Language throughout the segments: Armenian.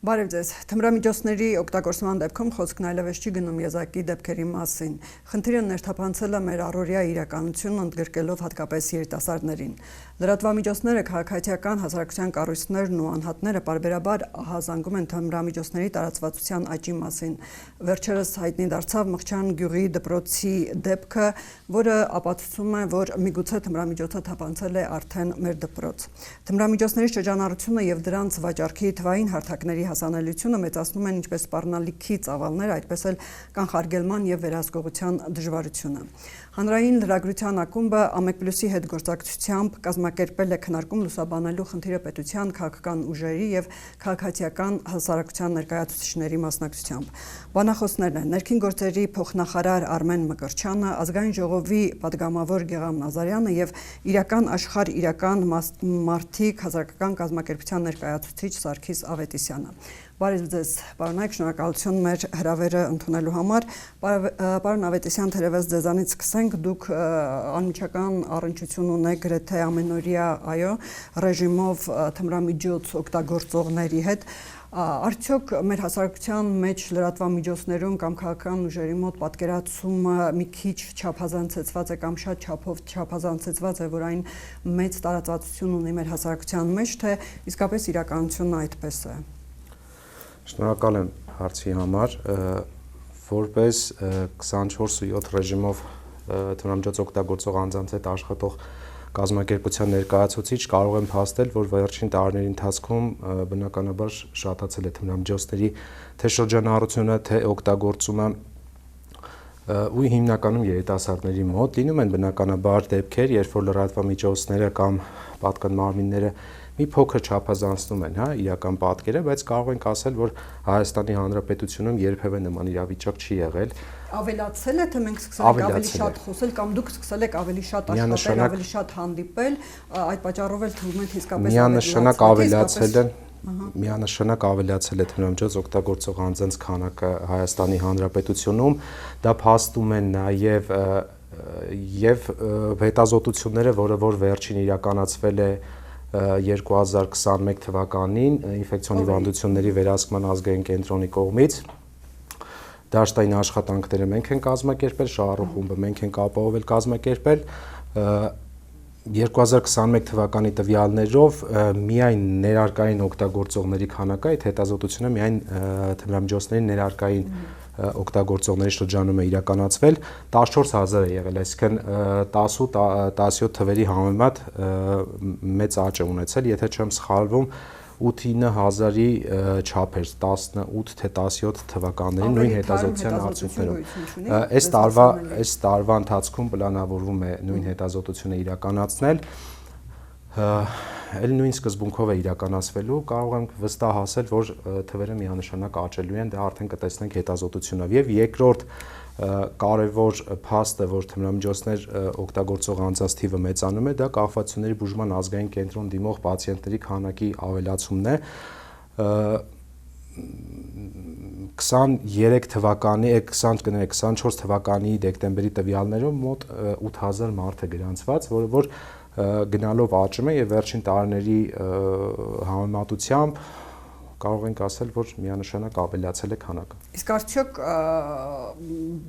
Բարև ձեզ, թմրամիջոցների օգտագործման դեպքում խոսքն այլևս չի գնում եզակի դեպքերի մասին։ Խնդիրը ներթափանցել է մեր առօրյա իրականությունն ընդգրկելով հատկապես երիտասարդներին։ Լրատվամիջոցները, քաղաքացիական հասարակության կառույցներն ու անհատները պարբերաբար ահազանգում են թմրամիջոցների տարածվածության աճի մասին։ Վերջերս հայտնի դարձավ Մղջան գյուղի դպրոցի դեպքը, որը ապացուցում է, որ միգուցե թմրամիջոցը թափանցել է արդեն մեր դպրոց։ Թմրամիջոցների շրջանառությունը եւ դրանց վաճառքի թվային հարթակների հասանելիությունը մեծացնում են ինչպես սպառնալիքի ծավալները, այդպես էլ կանխարգելման եւ վերահսկողության դժվարությունը։ Հանրային լրագրության ակումբը Ամեկ+-ի հետ գործակցությամբ կազմակերպել է քննարկում լուսաբանելու խնդիրը պետության, քաղաքական ուժերի եւ քաղաքացիական հասարակության ներկայացուցիչների մասնակցությամբ։ Բանախոսներն են ներքին գործերի փոխնախարար Արմեն Մկրտչյանը, ազգային ժողովի падգամավոր Գեգամ Նազարյանը եւ իրական աշխարհ իրական մարդիկ հասարակական կազմակերպության ներկայացուցիչ Սարգիս Ավետիսյանը։ Բարև ձեզ, պարոնայք, շնորհակալություն մեր հրավերը ընդունելու համար։ Պարոն Ավետիսյան, թերևս ձեզանից սկսենք, դուք անմիջական առնչություն ունեք գրեթե ամենօրյա, այո, ռեժիմով թմրամիջոց օգտագործողների հետ։ Արդյոք մեր հասարակության մեջ լրատվամիջոցներում կամ քաղաքական ուժերի մոտ պատկերացումը մի քիչ չափազանցեցված է կամ շատ չափով չափազանցեցված է, որ այն մեծ տարածվածություն ունի մեր հասարակության մեջ, թե իսկապես իրականությունն այդպես է։ Շնորհակալ եմ հարցի համար, որպես 24/7 ռեժիմով թմրամիջոց օգտագործող անձանց հետ աշխատող կազմակերպության ներկայացուցիչ կարող եմ փաստել, որ վերջին տարիների ընթացքում բնականաբար շատացել է թմրամիջոցների թե շրջանառությունը, թե օգտագործումը ու հիմնականում երիտասարդների մոտ լինում են բնականաբար դեպքեր, երբ որ լրատվամիջոցները կամ պատկան մարմինները մի փոքր չափազանցնում են, իրական պատկերը, բայց կարող ենք ասել, որ Հայաստանի Հանրապետությունում երբևէ նման իրավիճակ չի եղել։ Ավելացել է, թե մենք սկսել ենք ավելի շատ խոսել կամ դուք սկսել եք ավելի շատ աշխատել, ավելի շատ հանդիպել, այդ պատճառով էլ թվում է իսկապես միանշանակ ավելացել է թմրամիջոց օգտագործող անձանց քանակը Հայաստանի Հանրապետությունում, դա փաստում են նաև հետազոտությունները, որ վերջին իրականացվել է 2021 թվականին ինֆեկցիոն հիվանդությունների վերահսկման ազգային կենտրոնի կողմից դաշտային աշխատանքները մենք ենք կազմակերպել, շահառու խումբը մենք ենք ապահովել կազմակերպել 2021 թվականի տվյալներով միայն ներարկային օգտագործողների քանակը, այդ հետազոտությունը միայն թմրամիջոցների ներարկային օգտագործողների շրջանում է իրականացվել 14000 է եղել, այսինքն 10-17 թվերի համեմատ մեծ աճ է ունեցել, եթե չեմ սխալվում 8-9000-ի չափ էր 18 թե 17 թվականների նույն հետազոտության արդյունքներով։ Այս տարվա ընթացքում պլանավորվում է նույն հետազոտությունը իրականացնել, էլ նույն սկզբունքով է իրականացվելու, կարող ենք վստահ ասել, որ թվերը միանշանակ աճելու են, դա արդեն կտեսնենք հետազոտությունով։ Եվ երկրորդ կարևոր փաստը, որ թմրամիջոցներ օգտագործող անձանց թիվը մեծանում է, դա կախվածությունների բուժման ազգային կենտրոն դիմող պացիենտների քանակի ավելացումն է։ 24 թվականի դեկտեմբերի տվյալներով մոտ 8000 մարդ է գրանցված, որ գնալով աճում է եւ վերջին տարիների համեմատությամբ կարող ենք ասել, որ միանշանակ ավելացել է քանակը։ Իսկ արդյոք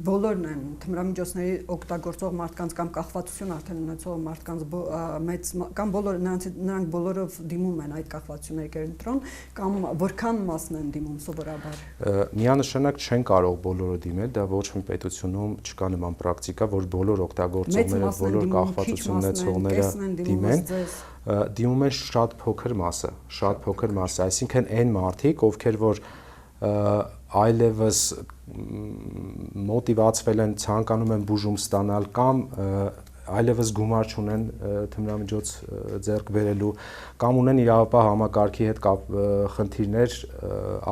բոլորն են թմրամիջոցների օգտագործող մարդկանց կամ կախվածություն արդեն ունեցող մարդկանց մեծ կամ նրանք բոլորով դիմում են այդ կախվածությունների կենտրոն կամ որքան մասն են դիմում սովորաբար։ Միանշանակ չեն կարող բոլորը դիմել, դա ոչ մի պետությունում չկա նման պրակտիկա, որ բոլոր օգտագործողները, բոլոր կախվածություն ունեցողները դիմեն։ Դիմում են շատ փոքր մասը, այսինքն այն մարդիկ, ովքեր որ այլևս մոտիվացվել են, ցանկանում են բուժում ստանալ կամ այլևս գումար չունեն թմրամիջոց ձեռք բերելու կամ ունեն իրավապահ համակարգի հետ խնդիրներ,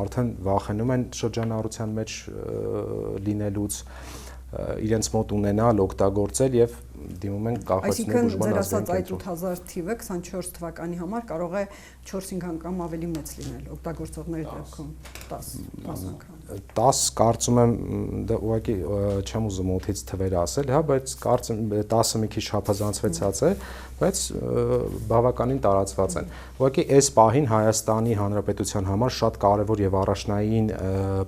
արդեն վախենում են շրջանառության մեջ լինելուց, իրենց մոտ ունենալ, օգտագործել եւ դիմում են կախվածությունների Այսինքն բուժման ձեր ազգային ասած այդ կենտրոն։ 8000 թիվը 24 թվականի համար կարող է 4-5 անգամ ավելի մեծ լինել օգտագործողների դեպքում 10 անգամ։ 10 կարծում եմ դա ուղղակի չեմ ուզում օդից թվեր ասել, հա, բայց կարծում 10-ը մի քիչ չափազանցվեցած է, բայց բավականին տարածված են։ Ուղղակի այս պահին Հայաստանի Հանրապետության համար շատ կարևոր եւ առաջնային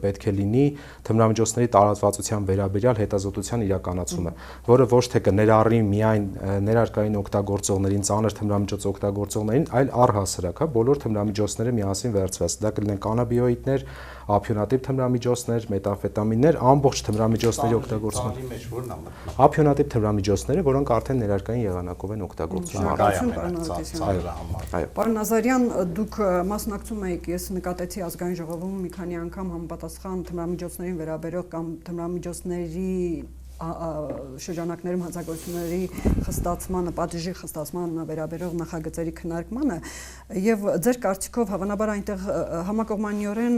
պետք է լինի թմրամիջոցների տարածվածության վերաբերյալ հետազոտության իրականացումը, որը ոչ թե կներառի միայն ներարկային օգտագործողներին, ծանր թմրամիջոց օգտագործողներին, այլ առհասարակ, հա, բոլոր թմրամիջոցները միասին վերցված։ Դա կլինեն կանաբիոիդներ, ափիոնատիպ թմրամիջոցներ, մետամֆետամիններ, ամբողջ թմրամիջոցների օգտագործումը։ Ծանրի մեջ ո՞րն է մտնում։ Ափիոնատիպ թմրամիջոցները, որոնք արդեն ներարկային եղանակով են օգտագործվում Պարոն Նազարյան, դուք մասնակցում եք, ես նկատեցի ազգային ժողովում մի քանի անգամ համապատասխան թմրամիջոցներին վերաբերող կամ թմրամիջոցների շրջանակներում հանցագործությունների խստացմանը, պատժի խստացմանը վերաբերող նախագծերի քննարկմանը եւ ձեր կարծիքով հավանաբար այնտեղ համակողմանիորեն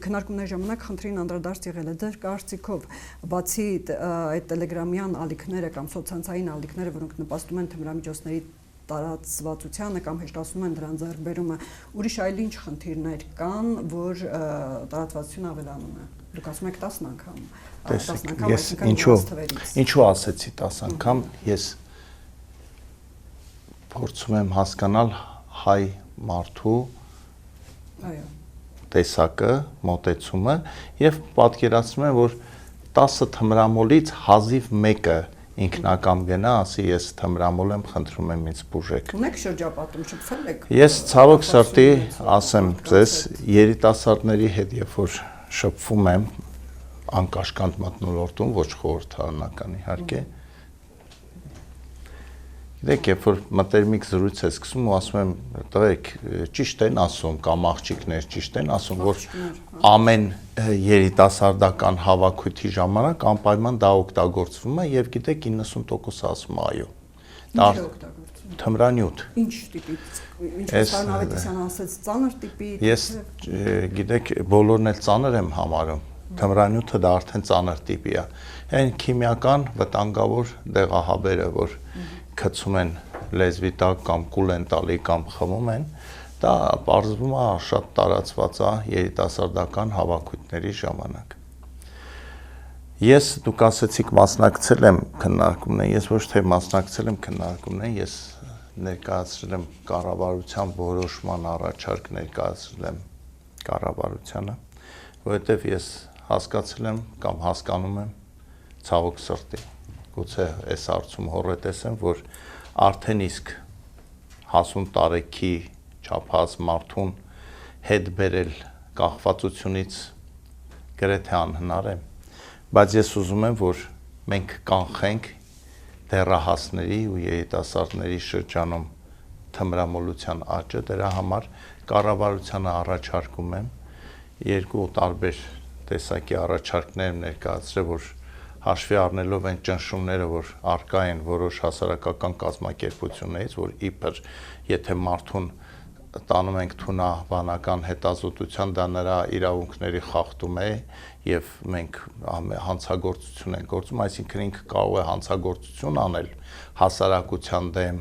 քննարկումների ժամանակ խնդրին անդրադարձ եղել է ձեր կարծիքով բացի այդ տելեգրամյան ալիքները կամ սոցցանցային ալիքները, որոնք նպաստում են թմրամիջոցների տարածվածությանը կամ հեշտացնում են դրան ձեռքբերումը, ուրիշ այլ ինչ խնդիրներ կան, որ տարածվածությունը ավելանում է։ Դուք ասում եք 10 անգամ։ Տեսեք, ես ինչու ասեցի 10 անգամ, ես փորձում եմ հասկանալ հայ մարդու տեսակը, մոտեցումը եւ պատկերացնում եմ, որ 10 թմրամոլից հազիվ մեկը ինքնակամ գնա, ասի ես թմրամոլ եմ, խնդրում եմ ինձ բուժեք։ Ունեք շրջապատում, շփվել եք։ Ես ցավոք սրտի ասեմ ձեզ, երիտասարդների հետ երբ որ շփվում եմ անկաշկանդ մթնոլորտում, ոչ խորհրդարանական իհարկե։ Գիտեք, երբ որ մտերմիկ զրույց է սկսում ու ասում եմ, տղերք, ճիշտ են ասում կամ աղջիկներ ճիշտ են ասում, որ ամեն երիտասարդական հավաքույթի ժամանակ անպայման դա օգտագործվում է եւ գիտեք 90% ասում է այո։ Ինչ է օգտագործվում։ Թմրանյութ։ Ինչ տիպի։ Ինչ Սարնավետիսյան ասեց, ծանր տիպի։ Ես գիտեք, բոլորն էլ ծանր եմ համարում։ Թմրանյութը դա արդեն ծանր տիպի է։ Այն քիմիական վտանգավոր դեղահաբերը, որ գցում են լեզվի տակ կամ կուլ են տալի կամ խմում են, դա պարզվում է շատ տարածված է երիտասարդական հավաքույթների ժամանակ։ Ես դուք ասեցիք մասնակցել եմ քննարկումներին, ես ոչ թե մասնակցել եմ քննարկումներին, ես ներկայացրել եմ կառավարության որոշման առաջարկ ներկայացրել եմ կառավարությանը, որովհետև ես հասկացել եմ կամ հասկանում եմ ցավոք սրտի, գուցե այս հարցում հորետես եմ, որ արդեն իսկ հասուն տարեքի չափած մարդուն հետ բերել կախվածությունից գրեթե անհնար է, բայց ես ուզում եմ, որ մենք կանխենք դեռահասների ու երիտասարդների շրջանում թմրամոլության աճը, դրա համար կառավարությանը առաջարկում եմ երկու տարբեր տեսակի առաջարկներ ներկայացրել, որ հաշվի առնելով այն ճնշումները, որ առկա են որոշ հասարակական կազմակերպություններից, որ իբր եթե մարդուն տանում ենք թունավանական հետազոտության, դա նրա իրավունքների խախտում է եւ մենք հանցագործություն ենք գործում, այսինքն ինքը կարող է հանցագործություն անել հասարակության դեմ,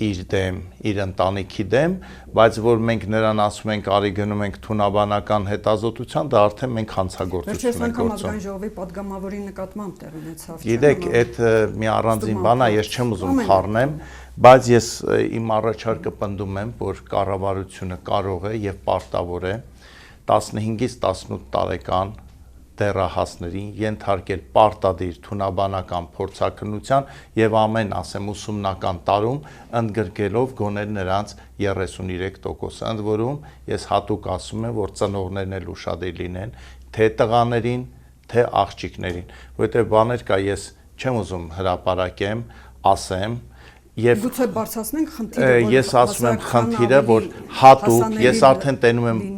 իր դեմ, իր ընտանիքի դեմ, բայց որ մենք նրան ասում ենք արի գնում ենք թունաբանական հետազոտության, դա արդեն մենք հանցագործություն ենք գործում։ Ազգային ժողովի падգամավորի նկատմամբ տեղ ունեցավ։ Գիտեք, այդ մի առանձին բան է, ես չեմ ուզում խառնեմ, բայց ես իմ առաջարկը պնդում եմ, որ կառավարությունը կարող է եւ պարտավոր է 15-ից 18 տարեկան դեռահասներին ենթարկել պարտադիր թունաբանական փորձաքննության եւ ամեն, ասեմ, ուսումնական տարում ընդգրկելով գոներ նրանց 33%, ընդ որում ես հատուկ ասում եմ, որ ծնողներն էլ ուշադիր լինեն, թե տղաներին, թե աղջիկներին, որովհետեւ բաներ կա, ես չեմ ուզում հրապարակեմ, ասեմ Եվ գուցե բարձրացնենք խնդիրը, ես ասում եմ խնդիրը, որ հատուկ, ես արդեն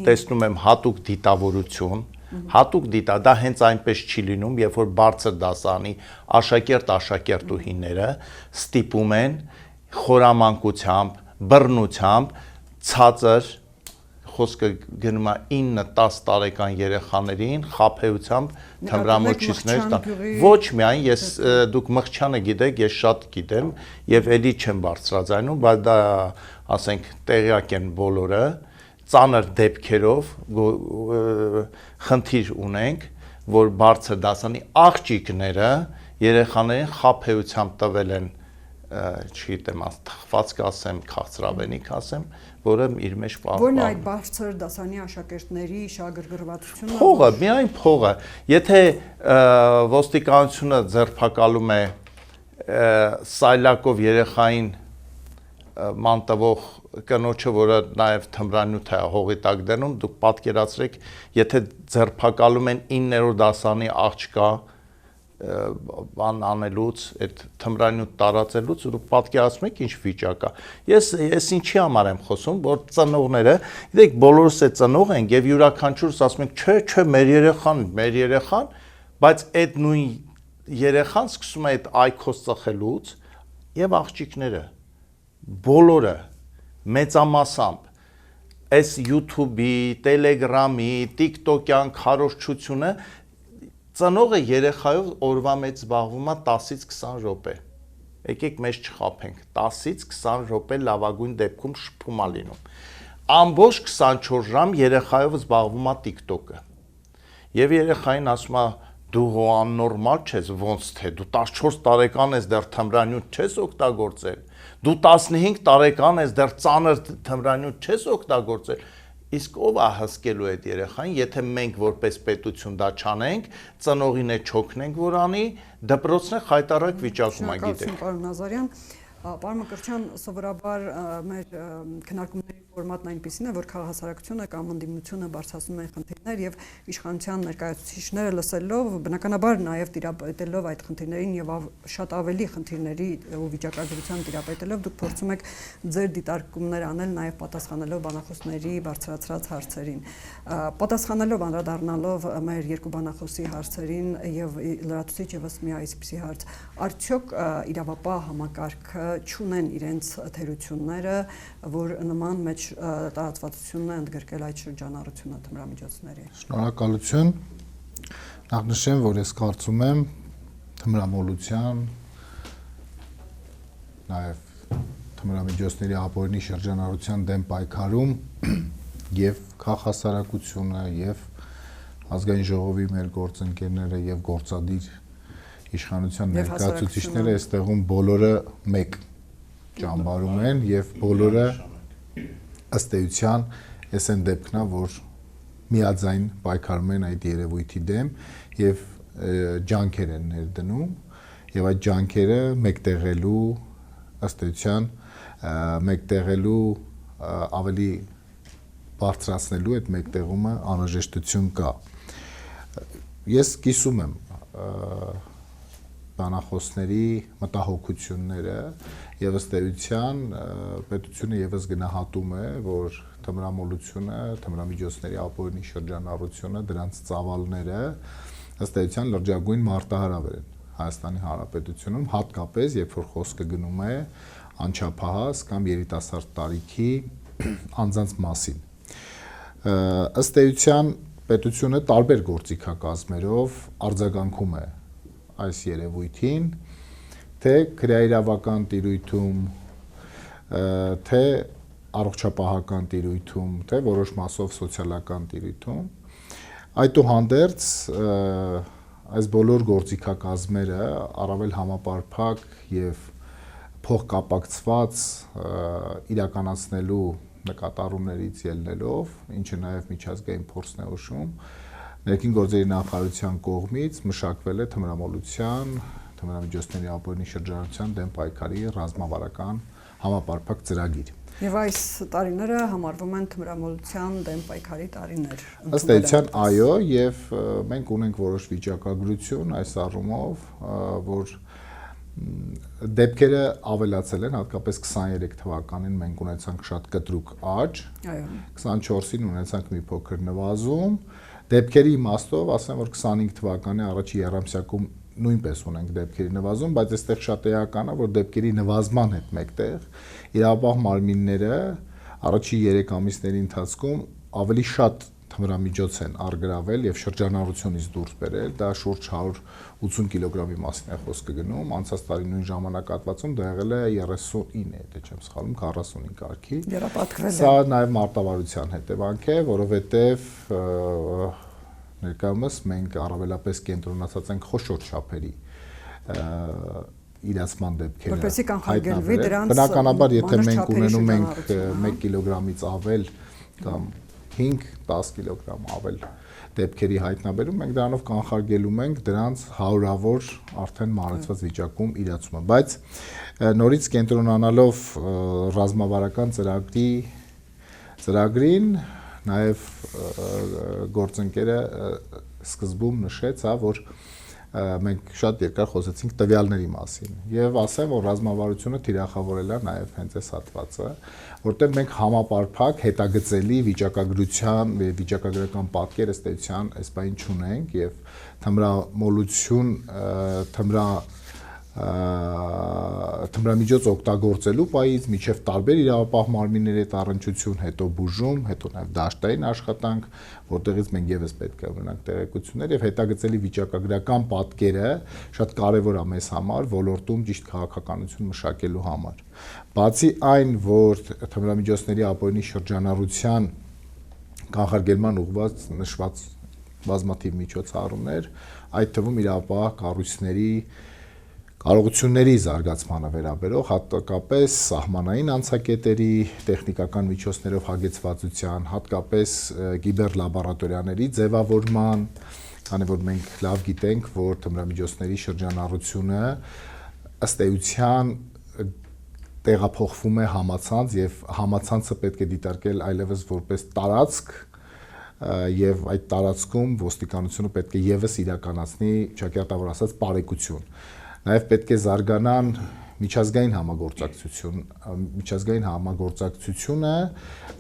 տեսնում եմ հատուկ դիտավորություն, հատուկ դիտա, դա հենց այնպես չի լինում, երբ որ բարձր դասարանի աշակերտուհիները ստիպում են խորամանկությամբ, բռնությամբ, ցածր խոսքը գնում է 9-10 տարեկան երեխաներին խաբեությամբ թմրամոջիցներ տան։ Ոչ միայն ես դուք Մղչյանը գիտեք, ես շատ գիտեմ եւ էլի չեմ բարձրաձայնում, բայց դա ասենք տեղյակ են բոլորը, ծանր դեպքերով խնդիր ունենք, որ բարձր դասանի աղջիկները երեխաներին խաբեությամբ տվել են չգիտեմ, թխված կասեմ, քաղցրավենիք ասեմ, որը իր մեջ պահպանում։ Որն այդ բարձր դասանի աշակերտների շահագրգռվածությունը։ Փողը, միայն փողը։ Եթե ոստիկանությունը ձերբակալում է սայլակով երեխային մանտվող կնոջը, որը նաև թմրանյութ է հողի տակ դնում, դուք պատկերացրեք, եթե ձերբակալում են 9-րդ դասանի աղջկա բան անելուց, այդ թմրանյութ տարածելուց, ու դուք պատկերացնում եք ինչ վիճակ է։ Ես ինչի համար եմ խոսում, որ ծնողները, գիտեք, բոլորս է ծնող ենք եւ յուրաքանչյուրս ասում ենք, չէ, մեր երեխան, բայց այդ նույն երեխան սկսում է այդ այքոս ծխելուց եւ աղջիկները բոլորը մեծամասամբ այս YouTube-ի, Telegram-ի, TikTok-յան քարոզչությունը ծնողը երեխայով օրվա մեջ զբաղվում է 10-ից 20 րոպե։ Եկեք մեզ չխաբենք, 10-ից 20 րոպե լավագույն դեպքում շփում է լինում։ Ամբողջ 24 ժամ երեխայով զբաղվում է TikTok-ը։ Եվ երեխային ասում է դու աննորմալ չես, ոնց թե դու 14 տարեկան ես, դեռ թմրանյութ չես օգտագործել։ Դու 15 տարեկան ես, դեռ ծանր թմրանյութ չես օգտագործել։ Իսկ ով է հսկելու այդ երեխային, եթե մենք որպես պետություն դա չանենք, ծնողին է չօգնենք, որ անի, դպրոցն է խայտառակ վիճակում է, գիտեք։ Պարոն Նազարյան, պարոն Մկրտչյան, սովորաբար մեր քննարկումների ֆորմատն այնպեսին է, որ քաղաքասարակությունը կամ ընդդիմությունը բարձրացնում են խնդիրներ եւ իշխանության ներկայացուցիչները լսելով, բնականաբար նաեւ տիրապետելով այդ խնդիրներին եւ շատ ավելի խնդիրների ու վիճակագրության տիրապետելով, դուք փորձում եք ձեր դիտարկումներ անել նաեւ պատասխանելով բանախոսների բարձրացրած հարցերին։ Պատասխանելով անդրադառնալով մեր երկու բանախոսի հարցերին եւ լրացուցիչ եւս մի այսպիսի հարց, արդյոք իրավապահ համակարգը չունեն իրենց թերությունները, որ նման մեջ տարածվածությունն է ընդգրկել այդ շրջանառությունը թմրամիջոցների։ Շնորհակալություն։ Նախ նշեմ, որ ես կարծում եմ թմրամոլության, նաև թմրամիջոցների ապօրինի շրջանառության դեմ պայքարում եւ քաղաքասարակությունը եւ ազգային ժողովի մեր գործընկերները եւ գործադիր իշխանության ներկայացուցիչները այստեղում բոլորը մեկ ճամբարում են եւ բոլորը ըստ էության այս են դեպքն է, որ միաձայն պայքարում են այդ երևույթի դեմ եւ ջանքեր են ներդնում եւ այդ ջանքերը մեկտեղելու ըստ էության մեկտեղելու ավելի բարձրացնելու այդ մեկտեղումը անհրաժեշտություն կա։ Ես կիսում եմ բանախոսների մտահոգությունները եւ ըստ էության պետությունը եւս գնահատում է, որ թմրամոլությունը, թմրամիջոցների ապօրինի շրջանառությունը, դրանց ծավալները ըստ էության լրջագույն մարտահրավեր են Հայաստանի Հանրապետությունում, հատկապես երբ որ խոսքը գնում է անչափահաս կամ երիտասարդ տարիքի անձանց մասին։ Ըստ էության պետությունը տարբեր գործիքակազմերով արձագանքում է այս երևույթին, թե քրեաիրավական տիրույթում, թե առողջապահական տիրույթում, թե որոշ մասով սոցիալական տիրույթում։ Այդուհանդերձ այս բոլոր գործիքակազմերը առավել համապարփակ եւ փոխկապակցված իրականացնելու նկատառումներից ելնելով, ինչը նաեւ միջազգային փորձն է ուշում, ներքին գործերի նախարարության կողմից մշակվել է թմրամոլության, թմրամիջոցների ապօրինի շրջանառության դեմ պայքարի ռազմավարական համապարփակ ծրագիր։ Եվ այս տարիները համարվում են թմրամոլության դեմ պայքարի տարիներ։ Ըստ էության, այո, եւ մենք ունենք որոշ վիճակագրություն այս առումով, որ դեպքերը ավելացել են, հատկապես 23 թվականին մենք ունեցանք շատ կտրուկ աճ, 24-ին ունեցանք մի փոքր նվազում, դեպքերի իմաստով ասեմ, որ 25 թվականի առաջի եռամսյակում նույնպես ունենք դեպքերի նվազում, բայց այստեղ շատ էական է, որ դեպքերի նվազման հետ մեկտեղ իրավապահ մարմինները առաջի 3 ամիսների ընթացքում ավելի շատ թմրամիջոց են արգրավել եւ շրջանառությունից դուրս բերել, դա շուրջ 180 կիլոգրամի մասին է խոսքը գնում, անցած տարի նույն ժամանակահատվածում դա եղել է 39, եթե չեմ սխալվում, 45 կարգի։ Սա նաեւ մարտավարության հետևանք է, որովհետեւ ներկայումս մենք առավելապես կենտրոնացած ենք խոշոր չափերի իրացման դեպքերը։ Որպեսզի կանխարգելվի դրանց բնականաբար, եթե մենք ունենում ենք 1 կիլոգրամից ավել կամ 5-10 կիլոգրամ ավել դեպքերի հայտնաբերում, մենք դրանով կանխարգելում ենք դրանց հարյուրավոր արդեն մարեցված վիճակում իրացումը, բայց նորից կենտրոնանալով ռազմավարական ծրագրին, նաև գործընկերը սկզբում նշեց, որ մենք շատ երկար խոսեցինք տվյալների մասին եւ ասեմ, որ ռազմավարությունը թիրախավորել է նաեւ հենց այս հատվածը, որտեղ մենք համապարփակ հետագծելի վիճակագրության եւ վիճակագրական պատկեր ըստ էության այս բային չունենք եւ թմրամոլություն, թմրամիջոց օգտագործելու պայից միջև տարբեր իրավապահ մարմինների հետ առնչություն, հետո բուժում, հետո նաև դաշտային աշխատանք, որտեղից մենք եւս պետք է ունենանք տեղեկություններ եւ հետագծելի վիճակագրական պատկերը շատ կարեւոր է մեզ համար ոլորտում ճիշտ քաղաքականություն մշակելու համար։ Բացի այն, որ թմրամիջոցների ապօրինի շրջանառության կանխարգելման ուղղված նշված բազմաթիվ միջոցառումներ, այդ թվում իրավապահ կառույցների կարողությունների զարգացմանը վերաբերող, հատկապես սահմանային անցակետերի, տեխնիկական միջոցներով հագեցվածության, հատկապես կիբերլաբորատորիաների ձևավորման, քանի որ մենք լավ գիտենք, որ թմրամիջոցների շրջանառությունը ըստ էության տեղափոխվում է համացանց եւ համացանցը պետք է դիտարկել այլևս որպես տարածք եւ այդ տարածքում ոստիկանությունը պետք է եւս իրականացնի, ճակատավոր ասած, բարեկություն։ Նաև պետք է զարգանան միջազգային համագործակցությունը,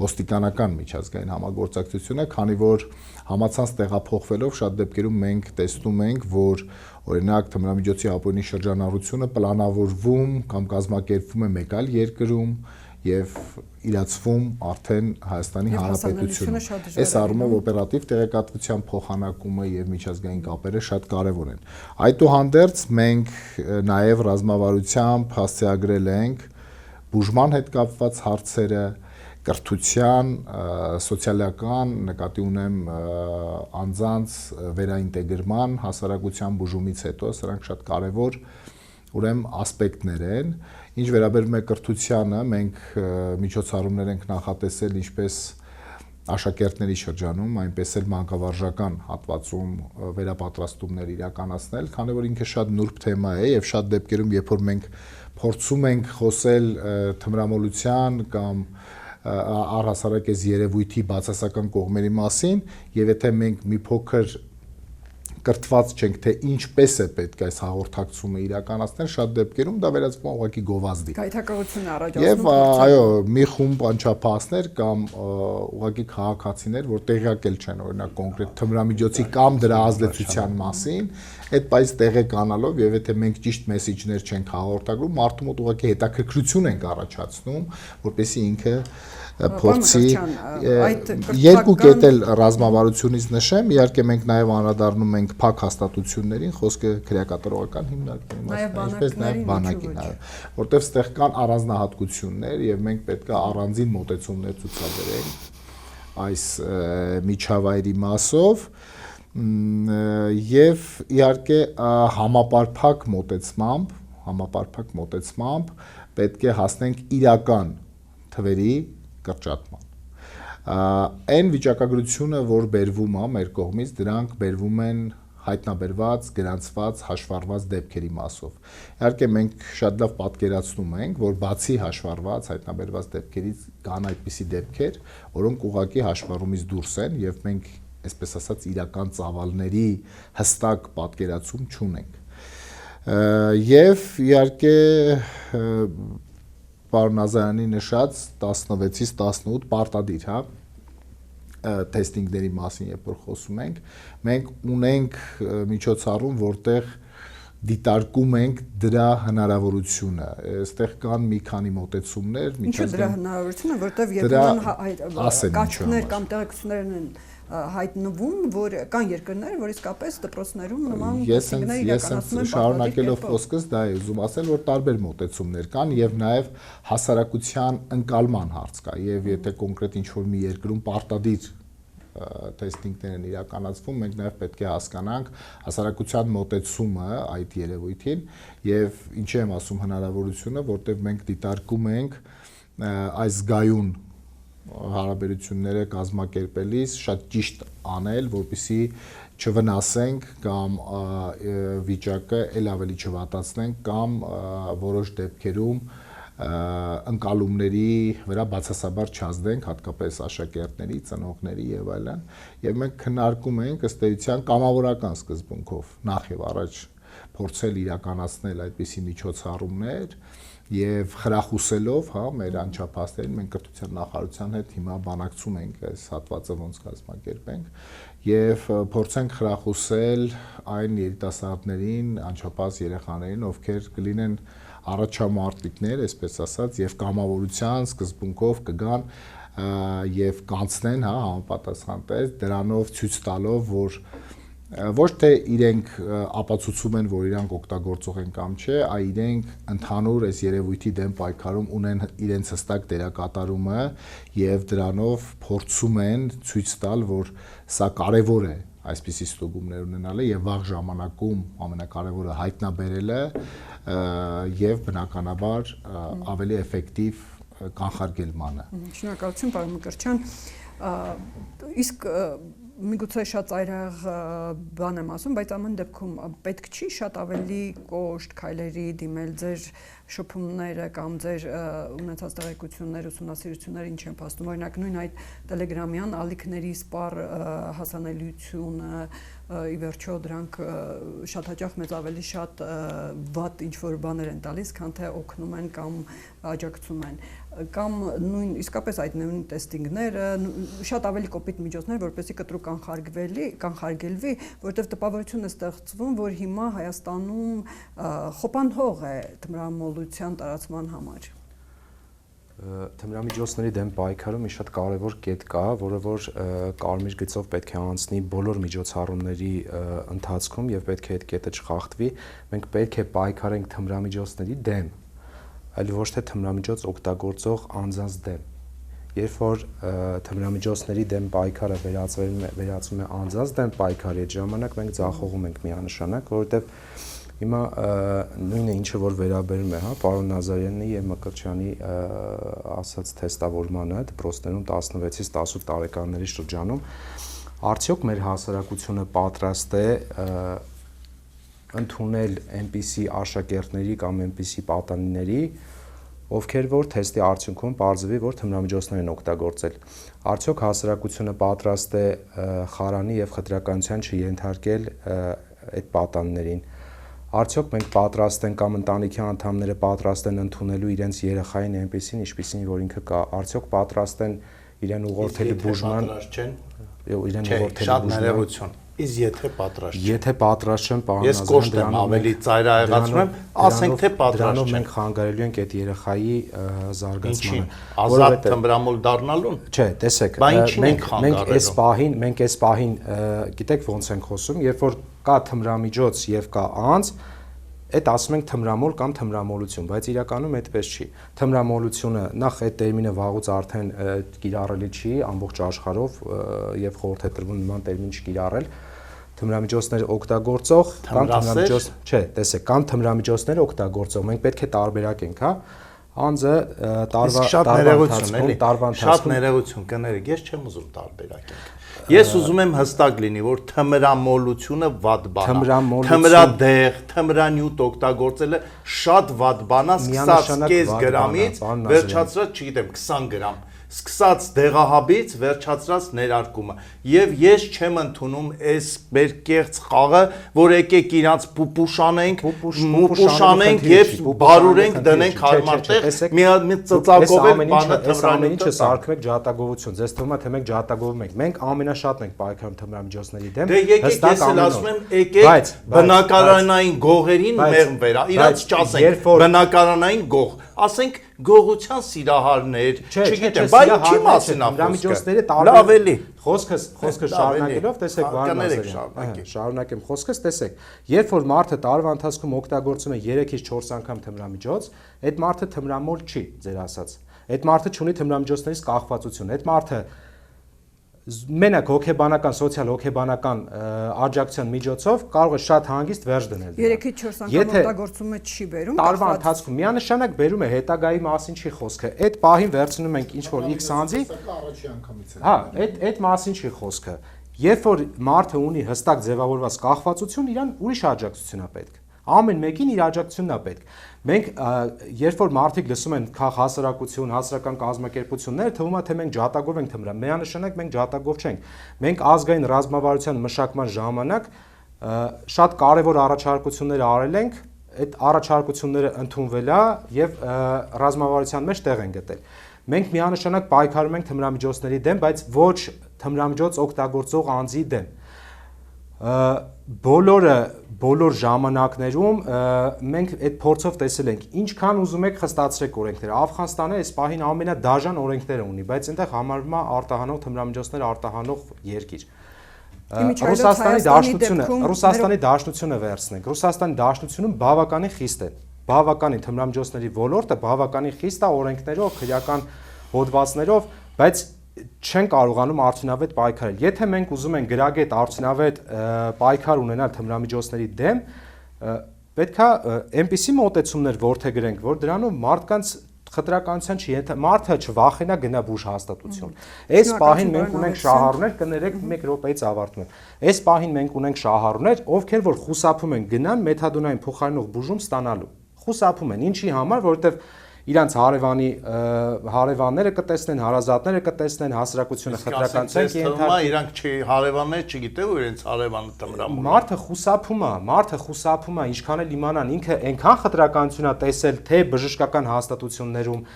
ոստիկանական միջազգային համագործակցությունը, քանի որ համացանց տեղափոխվելով շատ դեպքերում մենք տեսնում ենք, որ օրինակ թմրամիջոցի ապօրինի շրջանառությունը պլանավորվում կամ կազմակերպվում է մեկ այլ երկրում եւ իրացվում արդեն Հայաստանի Հանրապետությունում։ Այս առումով օպերատիվ տեղեկատվության փոխանակումը եւ միջազգային կապերը շատ կարեւոր են։ Այդուհանդերձ մենք նաեւ ռազմավարությամբ հասցեագրել ենք բուժման հետ կապված հարցերը, կրթության, սոցիալական, նկատի ունեմ անձանց վերաինտեգրման, հասարակության բուժումից հետո, սրանք շատ կարեւոր ուրեմն ասպեկտներ են։ Ինչ վերաբերում է կրթությանը, մենք միջոցառումներ ենք նախատեսել ինչպես աշակերտների շրջանում, այնպես էլ մանկավարժական հատվածում վերապատրաստումներ իրականացնել, քանի որ ինքը շատ նուրբ թեմա է եւ շատ դեպքերում, երբ որ մենք փորձում ենք խոսել թմրամոլության կամ առհասարակ այս երևույթի բացասական կողմերի մասին, եւ եթե մենք մի փոքր կրթված չենք, թե ինչպես է պետք այս հաղորդակցումը իրականացնել, շատ դեպքերում դա վերածվում է ուղղակի գովազդի։ Գայթակղություն առաջացնում։ Եվ այո, մի խումբ անչափահասներ կամ ուղղակի քաղաքացիներ, որ տեղյակ էլ չեն, օրինակ կոնկրետ թմրամիջոցի կամ դրա ազդեցության մասին, այդ պայծ տեղեկանալով եւ եթե մենք ճիշտ մեսեջներ չենք հաղորդագրում, մարդու մոտ ուղղակի հետաքրքրություն ենք առաջացնում, որպեսզի ինքը փորձի երկու կետ էլ ռազմավարությունից նշեմ, իհարկե մենք նաև անդրադառնում ենք փակ հաստատություններին, խոսքը քրեակատարողական հիմնարկների մասին, ինչպես նաև բանակի, որտեղ ստեղ կան առանձնահատկություններ եւ մենք պետք է առանձին մոտեցումներ ցուցաբերենք այս միջավայրի մասով եւ իհարկե համապարփակ մոտեցմամբ պետք է հասնենք իրական թվերի կրճատման։ Այն վիճակագրությունը, որ բերվում է մեր կողմից, դրանք բերվում են հայտնաբերված, գրանցված, հաշվառված դեպքերի մասով։ Իհարկե մենք շատ լավ պատկերացնում ենք, որ բացի հաշվառված, հայտնաբերված դեպքերից կան այդպիսի դեպքեր, որոնք ուղղակի հաշվառումից դուրս են եւ մենք, այսպես ասած, իրական ծավալների հստակ պատկերացում չունենք։ Եվ իհարկե պարոն Ազարյանի նշած 16-ից 18 պարտադիր, թեստինգների մասին երբ որ խոսում ենք, մենք ունենք միջոցառում, որտեղ դիտարկում ենք դրա հնարավորությունը։ Այստեղ կան մի քանի մոտեցումներ, Ինչու դրա հնարավորությունը, որտեղ երբեմն կարգներ կամ տեղեկություններ են հայտնվում, որ կան երկրներ, որ իսկապես դպրոցներում նման տեստինգներ իրականացնում են։ Շարունակելով խոսքս, դա է ուզում ասել, որ տարբեր մոտեցումներ կան եւ նաեւ հասարակության ընկալման հարց կա, եւ եթե կոնկրետ ինչ-որ մի երկրում պարտադիր տեստինգներ են իրականացվում, մենք նաեւ պետք է հասկանանք հասարակության մոտեցումը այդ երևույթին եւ ինչի եմ ասում հնարավորությունը, որտեղ մենք դիտարկում ենք այս զգայուն հարաբերությունները կազմակերպելիս շատ ճիշտ անել, որպեսզի չվնասենք կամ վիճակը ել ավելի չվատացնենք կամ որոշ դեպքերում ընկալումների վրա բացասաբար չազդենք, հատկապես աշակերտների, ծնողների եւ այլն, եւ մենք քննարկում ենք ըստ էության կամավորական սկզբունքով նախ եւ առաջ փորձել իրականացնել այդպիսի միջոցառումներ եւ խրախուսելով, հա, մեր անչափահասներին մենք կրթության նախարարության հետ հիմա բանակցում ենք այս հատվածը ոնց կազմակերպենք եւ փորձենք խրախուսել այն երիտասարդներին, անչափահաս երեխաներին, ովքեր կլինեն առաջամարտիկներ, այսպես ասած, եւ կամավորության սկզբունքով կգան եւ կանցնեն, հա, համապատասխան տեստ, դրանով ցույց տալով, որ ոչ թե իրենք ապացուցում են, որ իրանք օգտագործող են կամ չէ, այլ իրենք ընդհանուր այս երևույթի դեմ պայքարում ունեն իրենց հստակ դերակատարումը եւ դրանով փորձում են ցույց տալ, որ սա կարեւոր է այսպիսի ստուգումներ ունենալը եւ վաղ ժամանակում ամենակարևորը հայտնաբերելը եւ բնականաբար ավելի էֆեկտիվ կանխարգելմանը։ Շնորհակալություն, պարոն Մկրտչյան։ Իսկ միգուցե շատ ծայրահեղ բան եմ ասում, բայց ամեն դեպքում պետք չի շատ ավելի կոշտ քայլերի դիմել ձեր շփումները կամ ձեր ունեցած տեղեկություններ, ուսումնասիրությունները ինչ են փաստում, օրինակ նույն այդ տելեգրամյան ալիքների սպառ հասանելիությունը, ի վերջո դրանք շատ հաճախ մեծ ավելի շատ վատ ինչ-որ բաներ են տալիս, քան թե օգնում են կամ աջակցում են, կամ նույն իսկապես այդ նույն տեստինգները, շատ ավելի կոպիտ միջոցներ, որպեսզի կտրուկ կանխարգելվի, որտեղ տպավորություն է ստեղծվում, որ հիմա Հայաստանում խոպանհող է թմրամոլության տարածման համար։ Թմրամիջոցների դեմ պայքարում մի շատ կարևոր կետ կա, որը որ կարմիր գծով պետք է անցնի բոլոր միջոցառումների ընթացքում եւ պետք է այդ կետը չխախտվի։ Մենք պետք է պայքարենք թմրամիջոցների դեմ, այլ ոչ թե թմրամիջոց օգտագործող անձանց դեմ։ Երբ որ թմրամիջոցների դեմ պայքարը վերածվում է անձանց դեմ պայքարի, այդ ժամանակ մենք ձախողում ենք միանշանակ, որովհետեւ հիմա նույնը ինչը որ վերաբերում է, հա, պարոն Նազարյանի եւ Մկրտչյանի ասած թեստավորմանը դպրոցներում 16-ից 18 տարեկանների շրջանում, արդյոք մեր հասարակությունը պատրաստ է ընդունել այնպիսի աշակերտների կամ այնպիսի պատանիների, ովքեր որ թեստի արդյունքում պարզվի, որ թմրամիջոցներ են օգտագործել։ Արդյոք հասարակությունը պատրաստ է խարանի եւ խտրականության չենթարկել այդ պատանիներին։ Արդյոք մենք պատրաստ ենք կամ ընտանիքի անդամները պատրաստ են ընդունելու իրենց երեխային այնպեսին, ինչպեսին որ ինքը կա։ Արդյոք պատրաստ են իրեն ուղղորդելու բուժման, իրեն ուղղորդելու բուժման։ Իսկ եթե պատրաստ չեն։ Եթե պատրաստ չեն, պարոն Ես կոշտ եմ ավելի ծայրահեղացնում եմ, ասենք թե պատրաստ չեն։ Մենք խանգարելու ենք այդ երեխայի զարգացմանը։ Ազատ թմրամոլ դառնալուն։ Չէ, տեսեք, մենք այս պահին, գիտեք ոնց ենք խոսում, երբ որ կա թմրամիջոց եւ կա անձ, այդ ասում ենք թմրամոլ կամ թմրամոլություն, բայց իրականում այդպես չի։ Թմրամոլությունը նախ այդ տերմինը վաղուց արդեն կիրառելի չի ամբողջ աշխարհով եւ խորհուրդ է տրվում նման տերմին չկիրառել։ Թմրամիջոցներ օգտագործող կամ թմրամիջոց, չէ, տեսեք, կամ թմրամիջոցներ օգտագործող, մենք պետք է տարբերակենք, հա։ Անձը շատ ներողություն կներեք, ես չեմ ուզում տարբերակենք։ Ես ուզում եմ հստակ լինի, որ թմրամոլությունը վատ բան է։ Թմրադեղ, թմրանյութ օգտագործելը շատ վատ բան է, սկսած կես գրամից վերջացրած, չգիտեմ, 20 գրամ։ սկսած դեղահաբից վերջացրած ներարկումը եւ ես չեմ ընդունում այս մեր կեղծ խաղը, որ եկեք իրանց պուպուշանենք եւ բարուրենք դնենք հարմար տեղ մի ծծակով էլ բանը թմրանյութը սարքում եք ջատագովություն ձեզ թվում է թե մենք ջատագովում ենք մենք ամենաշատն ենք պայքարում թմրամիջոցների դեմ դե եկեք ես էլ ասում եմ եկեք բնակարանային գողերին մեղմ վերա իրանց չասենք բնակարանային գող ասենք գողության սիրահարներ, չգիտեմ, բայց չի մասին ամրամիջոցները լավ էլի խոսքը շարունակելով տեսեք շարունակեմ խոսքս տեսեք երբ որ մարդը տարվա ընթացքում օգտագործում է 3-ից 4 անգամ թմրամիջոց այդ մարդը թմրամոլ չի ձեր ասած այդ մարդը չունի թմրամիջոցներից կախվածություն այդ մարդը մենակ հոգեբանական, սոցիալ հոգեբանական աջակցության միջոցով կարող է շատ հանգիստ վերջ դնել։ 3-ից 4 անգամ օգտագործումը չի բերում։ Տարվա ընթացքում միանշանակ բերում է հետագայի մասին չի խոսքը։ Այդ պահին վերցնում ենք ինչ-որ X անձի։ Առաջի անգամից է։ Հա, այդ մասին չի խոսքը։ Երբ որ մարդը ունի հստակ ձևավորված կախվածություն, իրան ուրիշ աջակցություն է պետք։ Ամեն մեկին իր աջակցությունն է պետք։ Մենք երբ որ մարդիկ լսում են քաղաք հասարակություն, հասարակական կազմակերպություններ, թվում է թե մենք ջատագով ենք թմրան։ Միանշանակ մենք ջատագով չենք։ Մենք ազգային ռազմավարության մշակման ժամանակ շատ կարևոր առաջարկություններ արել ենք, այդ առաջարկությունները ընդունվել է եւ ռազմավարության մեջ տեղ են գտել։ Մենք միանշանակ պայքարում ենք թմրամիջոցների դեմ, բայց ոչ թմրամիջոց օգտագործող անձի դեմ։ Բոլոր ժամանակներում մենք այդ փորձով տեսել ենք ինչքան ուզում եք խստացրեք օրենքները Աֆղանստանը այս պահին ամենադաժան օրենքները ունի բայց այնտեղ համարվում է արտահանող թմրամիջոցներ արտահանող երկիր Ռուսաստանի դաշնությունը վերցնենք Ռուսաստանի դաշնությունում բավականին խիստ է բավականին թմրամիջոցների ոլորտը բավականին խիստ է օրենքներով քրեական հոդվածներով բայց չեն կարողանում արդյունավետ պայքարել։ Եթե մենք ուզում ենք գրագետ արդյունավետ պայքար ունենալ թմրամիջոցների դեմ, պետք է այնպիսի մոտեցումներ որդեգրենք, որ դրանով մարդկանց խտրականության չի, մարդը չվախենա գնա բուժ հաստատություն։ Այս պահին մենք ունենք շահառուներ, կներեք 1 րոպեից ավարտում եմ։ Այս պահին մենք ունենք շահառուներ, ովքեր որ խուսափում են գնան մեթադոնային փոխարինող բուժում ստանալու։ Խուսափում են, ինչի համար, որովհետև իրանց հարևանները կտեսնեն, հարազատները կտեսնեն, հասարակությունը խտրականության կենթարկվի։ Իրանք հարևանները չգիտեն, որ իրենց հարևանը թմրամոլ։ Մարդը խուսափում է, ինչքան էլ իմանան, ինքը այնքան խտրականություն է տեսել թե բժշկական հաստատություններում,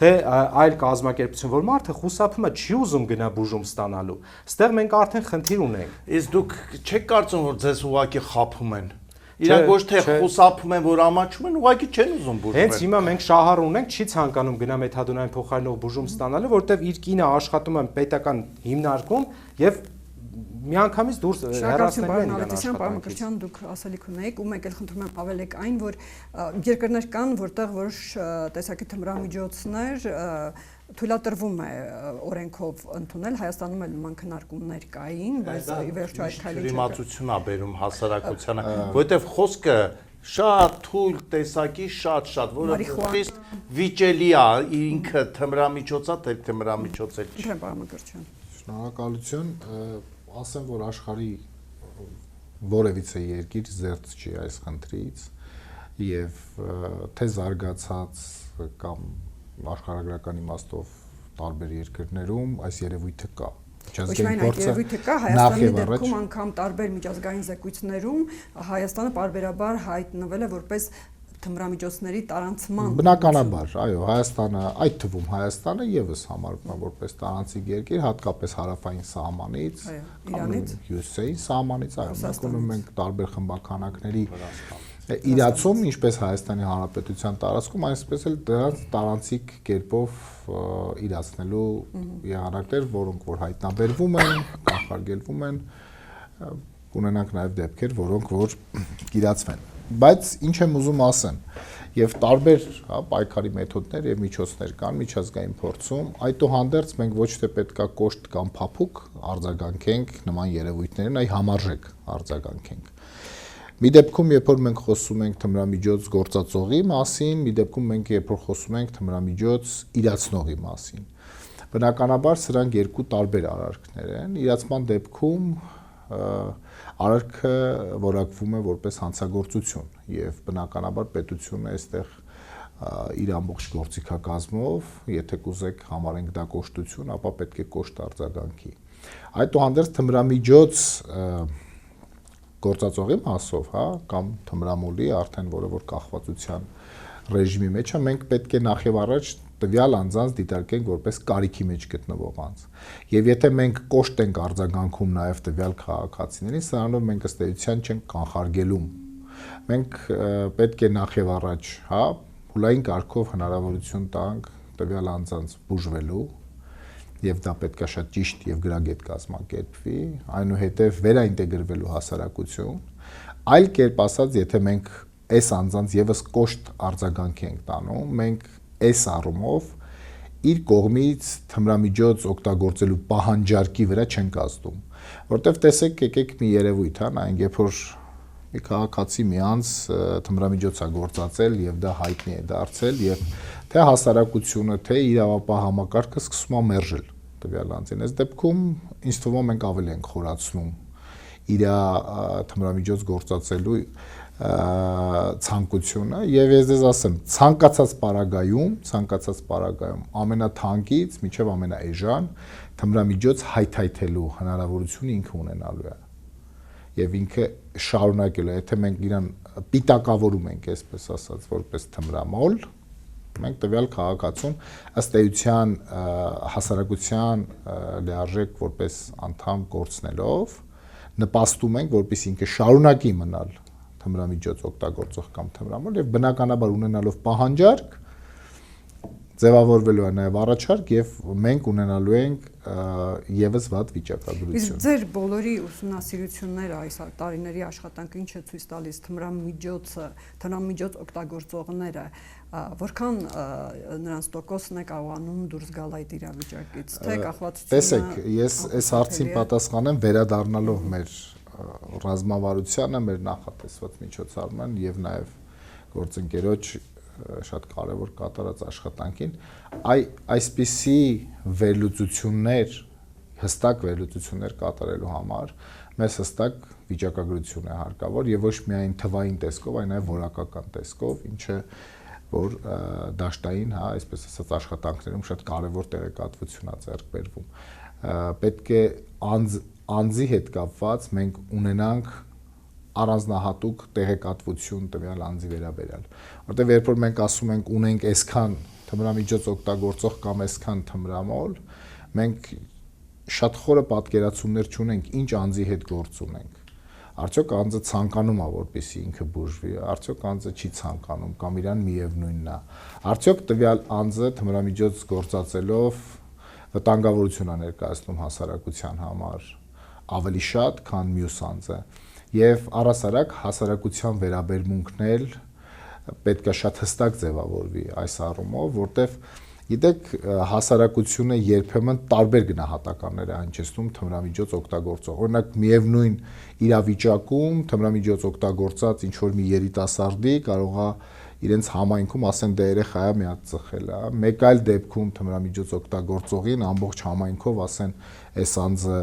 թե այլ կազմակերպություն, որ մարդը խուսափում է, չի ուզում գնա բուժում ստանալու։ Ստեղ մենք արդեն խնդիր ունենք։ Իսկ դուք չեք կարծում, որ ձեզ ուղղակի խաբում են։ Իրանք ոչ թե խուսափում են, որ ամաչում են, ուղղակի չեն ուզում բուժվել։ Հենց հիմա մենք շահառ ունենք, չի ցանկանում գնա մեթադոնային փոխարինող բուժում ստանալու, որտեվ իր կինը աշխատում է պետական հիմնարկում եւ միանգամից դուրս հեռացնել են իրան աշխատանքից։ Պարոն Մկրտչյան, դուք ասելիք ունեիք ու մեկ էլ խնդրում եմ ավելեք այն, որ երկրներ կան, որտեղ որոշ տեսակի թմրամիջոցներ թույլատրվում է օրենքով ընդունել, Հայաստանում էլ նման քննարկումներ կային, բայց ի վերջո այդ քայլը իմացություն է բերում հասարակությանը, որովհետև խոսքը շատ թույլ տեսակի շատ, որը խիստ վիճելի է, ինքը թմրամիջոցա, թե թմրամիջոց էլ չի։ Պարոն Մկրտչյան։ Շնորհակալություն, ասեմ, որ աշխարհի որևիցե երկիր զերծ չի այս խնդրից եւ թե զարգացած կամ աշխարհագրական իմաստով տարբեր երկրներում այս երևույթը կա։ Միջազգային երևույթը կա Հայաստանի դեպքում անգամ տարբեր միջազգային զեկույցներում Հայաստանը պարբերաբար հայտնվել է որպես թմրամիջոցների տարանցման։ Բնականաբար, այո, Հայաստանը, այդ թվում Հայաստանը եւս համարվում է որպես տարանցիկ երկիր, հատկապես հարավային սահմանից, Իրանից, հյուսիսային սահմանից, այո, մենք ունենք ենք տարբեր խմբականակների իրացում, ինչպես Հայաստանի Հանրապետության տարածքում, այսպես էլ դրանց տարանցիկ կերպով իրացնելու եղանակներ, որոնք որ հայտնաբերվում են, կանխարգելվում են, ունենանք նաև դեպքեր, որոնք որ իրացվեն։ Բայց ինչ եմ ուզում ասեմ, եւ տարբեր պայքարի մեթոդներ եւ միջոցներ կան միջազգային փորձում, այդուհանդերձ մենք ոչ թե պետքա կոշտ կամ փափուկ արձագանքենք նման երևույթներին, այլ համարժեք արձագանքենք։ Մի դեպքում, երբ որ մենք խոսում ենք թմրամիջոց գործածողի մասին, մի դեպքում մենք երբ որ խոսում ենք թմրամիջոց իրացնողի մասին։ Բնականաբար սրանք երկու տարբեր արարքներ են։ Իրացման դեպքում արարքը որակվում է որպես հանցագործություն եւ բնականաբար պետությունը այստեղ իր ամբողջ գործիքակազմով, եթե կուզեք համարենք դա կոշտություն, ապա պետք է կոշտ արձագանքի։ Այդուհանդերձ թմրամիջոց գործածողի մասով, հա, կամ թմրամոլի արդեն որը որ կախվածության ռեժիմի մեջ է, մենք պետք է նախ եւ առաջ տվյալ անձանց դիտարկենք որպես կարիքի մեջ գտնվող անձ։ Եվ եթե մենք կոշտ ենք արձագանքում նաև տվյալ քաղաքացիներին, սրանով մենք ըստ էության չենք կանխարգելում։ Մենք պետք է նախ եւ առաջ, հա, փուլային կարգով հնարավորություն տանք տվյալ անձանց բուժվելու, եւ դա պետք է շատ ճիշտ եւ գրագետ կազմակերպվի, այնուհետեւ վերաինտեգրվելու հասարակություն։ Այլ կերպ ասած, եթե մենք այս անձանց եւս կոշտ արձագանք ենք տանում, մենք այս առումով իր կողմից թմրամիջոց օգտագործելու պահանջարկի վրա չենք ազդում, որտեվ տեսեք, եկեք մի երևույթ, հա, նայենք, երբ որ մի քաղաքացի մի անձ թմրամիջոց է գործածել եւ դա հայտնի է դարձել եւ թե հասարակությունը, թե իրավապահ համակարգը սկսում է մերժել տվյալ անձին։ Այս դեպքում ինձ թվում է մենք ավելի ենք խորացնում իր թմրամիջոց գործածելու ցանկությունը եւ ես դες ասեմ ցանկացած պարագայում ամենաթանկից մինչեւ ամենաէժան թմրամիջոց հայթայթելու հնարավորությունը ինքը ունենալու է եւ ինքը շարունակելու է եթե մենք իրան պիտակավորում ենք այսպես ասած որպես թմրամոլ մենք տվյալ քաղաքացուն ըստ էության հասարակության լիարժեք որպես անդամ կորցնելով նպաստում ենք որպես ինքը շարունակի մնալ թմրամիջոց օգտագործող կամ թմրամոլ եւ բնականաբար ունենալով պահանջարկ ձևավորվելու է նաեւ առաջարկ եւ մենք ունենալու ենք եւս վատ վիճակագրություն։ Իսկ ձեր բոլորի ուսումնասիրությունները այս տարիների աշխատանքը ինչ է ցույց տալիս թմրամիջոց օգտագործողները որքան նրանց տոկոսն է կարողանում դուրս գալ այդ իրավիճակից թե կախվածությունը։ Տեսեք, ես այս հարցին պատասխանեմ վերադառնալով մեր ռազմավարությանը, մեր նախատեսված միջոցառման եւ նաեւ գործընկերոջ շատ կարևոր կատարած աշխատանքին այսպիսի վերլուծություններ հստակ վերլուծություններ կատարելու համար մեզ հստակ վիճակագրություն է հարկավոր եւ ոչ միայն թվային տեսքով, այլ նաեւ որակական տեսքով, ինչը որ դաշտային, հա, այսպես ասած աշխատանքներում շատ կարևոր տեղեկատվություն է ձեռք բերվում։ Պետք է անձի հետ կապված մենք ունենանք առանձնահատուկ տեղեկատվություն տվյալ անձի վերաբերյալ, որտեղ երբ որ մենք ասում ենք ունենք այսքան թմրամիջոց օգտագործող կամ այսքան թմրամոլ, մենք շատ խորը պատկերացումներ չունենք ինչ անձի հետ գործ ունենք։ Արդյոք անձը ցանկանում է որպեսզի ինքը բուժվի, արդյոք անձը չի ցանկանում կամ իրան միևնույնն է։ Արդյոք տվյալ անձը թմրամիջոց գործածելով վտանգավորություն է ներկայացնում հասարակության համար ավելի շատ, քան մյուս անձը։ Եվ առասարակ հասարակության վերաբերմունքն էլ պետք է շատ հստակ ձևավորվի այս առումով, որտեվ գիտեք հասարակությունը երբեմն տարբեր գնահատականներ է հնչեցնում թմրամիջոց օգտագործող։ Օրինակ միևնույն իրավիճակում թմրամիջոց օգտագործած ինչ որ մի երիտասարդի կարող է իրենց համայնքում ասեն դե երեխա է մի հատ ծխել է, մեկ այլ դեպքում թմրամիջոց օգտագործողին ամբողջ համայնքով ասեն այս անձը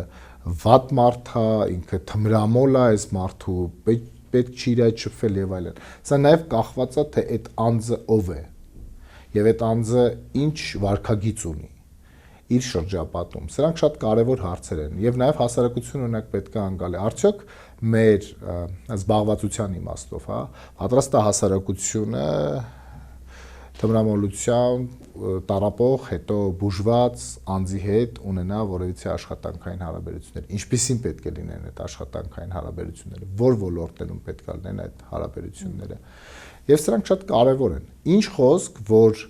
վատ մարդ է, ինքը թմրամոլ է, այս մարդու պետք չի իր այդ շփվել եւ այլն։ Սա նաեւ կախված է թե այդ անձը ով է եւ այդ անձը ինչ վարքագիծ ունի իր շրջապատում։ Սրանք շատ կարեւոր հարցեր են եւ նաեւ հասարակությունը օրինակ պետք է անկալի։ Արդյոք մեր զբաղվածության իմաստով, հա, պատրաստ է հասարակությունը թմրամոլության տարապող, հետո բուժված անձի հետ ունենա որևիցե աշխատանքային հարաբերություններ։ Ինչպիսին պետք է լինեն այդ աշխատանքային հարաբերությունները, որ ոլորտներում պետք է լինեն այդ հարաբերությունները։ Եվ սրանք շատ կարևոր են։ Ինչ խոսք, որ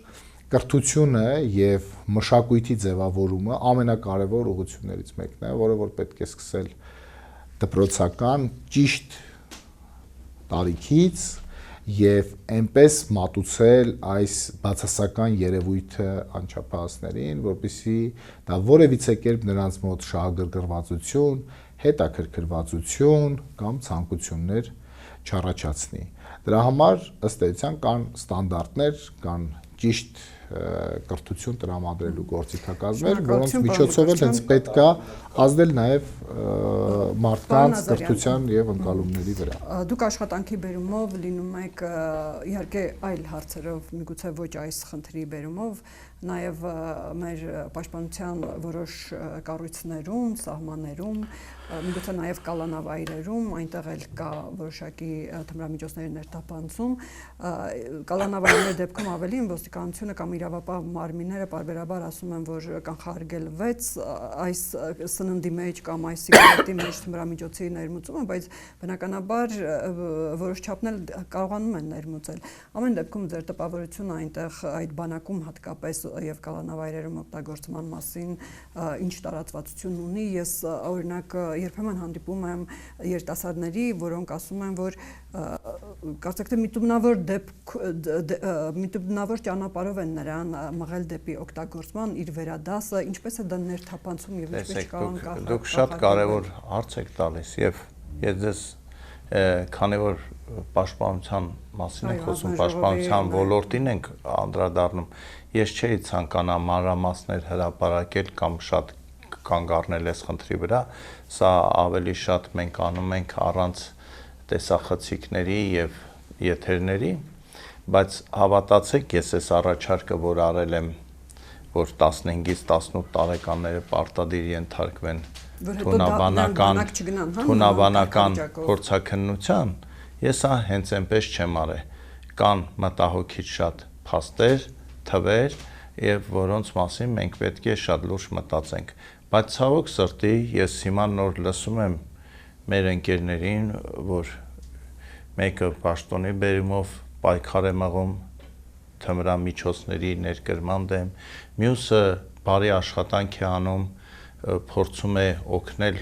կրթությունը եւ մշակույթի ձևավորումը ամենակարևոր ուղղություններից մեկն է, որը որ պետք է սկսել դպրոցական ճիշտ տարիքից եւ այնպես մատուցել այս բացասական երևույթը անչափահասներին, որպեսզի դա որևիցե կերպ նրանց մոտ շահագրգռվածություն, հետաքրքրվածություն կամ ցանկություններ չառաջացնի։ Դրա համար ըստ էության կան ստանդարտներ, կան ճիշտ կրթություն տրամադրելու գործիքակազմեր, որոնց միջոցով էլ հենց պետք է ազդել նաև մարդկանց կրթության եւ ընկալումների վրա։ Դուք աշխատանքի բերումով լինում եք իհարկե այլ հարցերով, միգուցե ոչ այս խնդրի բերումով, նաև մեր պաշտպանության որոշ կառույցներում, սահմաններում, միգուցե նաև կալանավայրերում, այնտեղ էլ կա որոշակի թմրամիջոցների ներթափանցում, կալանավայրերի դեպքում ավելին ոստիկանությունը կամ իրավապահ մարմինները պարբերաբար ասում են, որ կանխարգելվեց այս սննդի մեջ կամ այս սիգարետի մեջ թմրամիջոցի ներմուծումը, բայց բնականաբար որոշ չափն էլ կարողանում են ներմուծել։ Ամեն դեպքում ձեր տպավորությունը այնտեղ այդ բանակում հատկապես եւ կալանավայրերում օգտագործման մասին ինչ տարածվածություն ունի։ Ես օրինակ երբեմն հանդիպում եմ երիտասարդների, որոնք ասում են, որ կարծեք թե միտումնավոր ճանապարհով են նրան մղել դեպի օգտագործման իր վերադասը, ինչպես է դա ներթափանցում եւ ինչպես կարող կանխարգելել։ Դուք շատ կարևոր հարց եք տալիս եւ ես ձեզ քանի որ պաշտպանության մասին ենք խոսում, պաշտպանության ոլորտին ենք անդրադառնում, ես չէի ցանկանա մանրամասներ հրապարակել կամ շատ կանգ առնել այս խնդրի վրա, սա ավելի շատ մենք անում ենք առանց տեսախցիկների եւ եթերների, բայց հավատացեք, ես այս առաջարկը, որ արել եմ, որ 15-ից 18 տարեկանները պարտադիր ենթարկվեն թունաբանական փորձաքննության, ես հենց այնպես չեմ արել, կան մտահոգիչ շատ փաստեր, թվեր եւ որոնց մասին մենք պետք է շատ լուրջ մտածենք, բայց ցավոք սրտի ես հիմա նոր լսում եմ մեր ընկերներին, որ մեկը պաշտոնի բերումով պայքար է մղում թմրամիջոցների ներկրման դեմ, մյուսը բարի աշխատանք է անում, փորձում է օգնել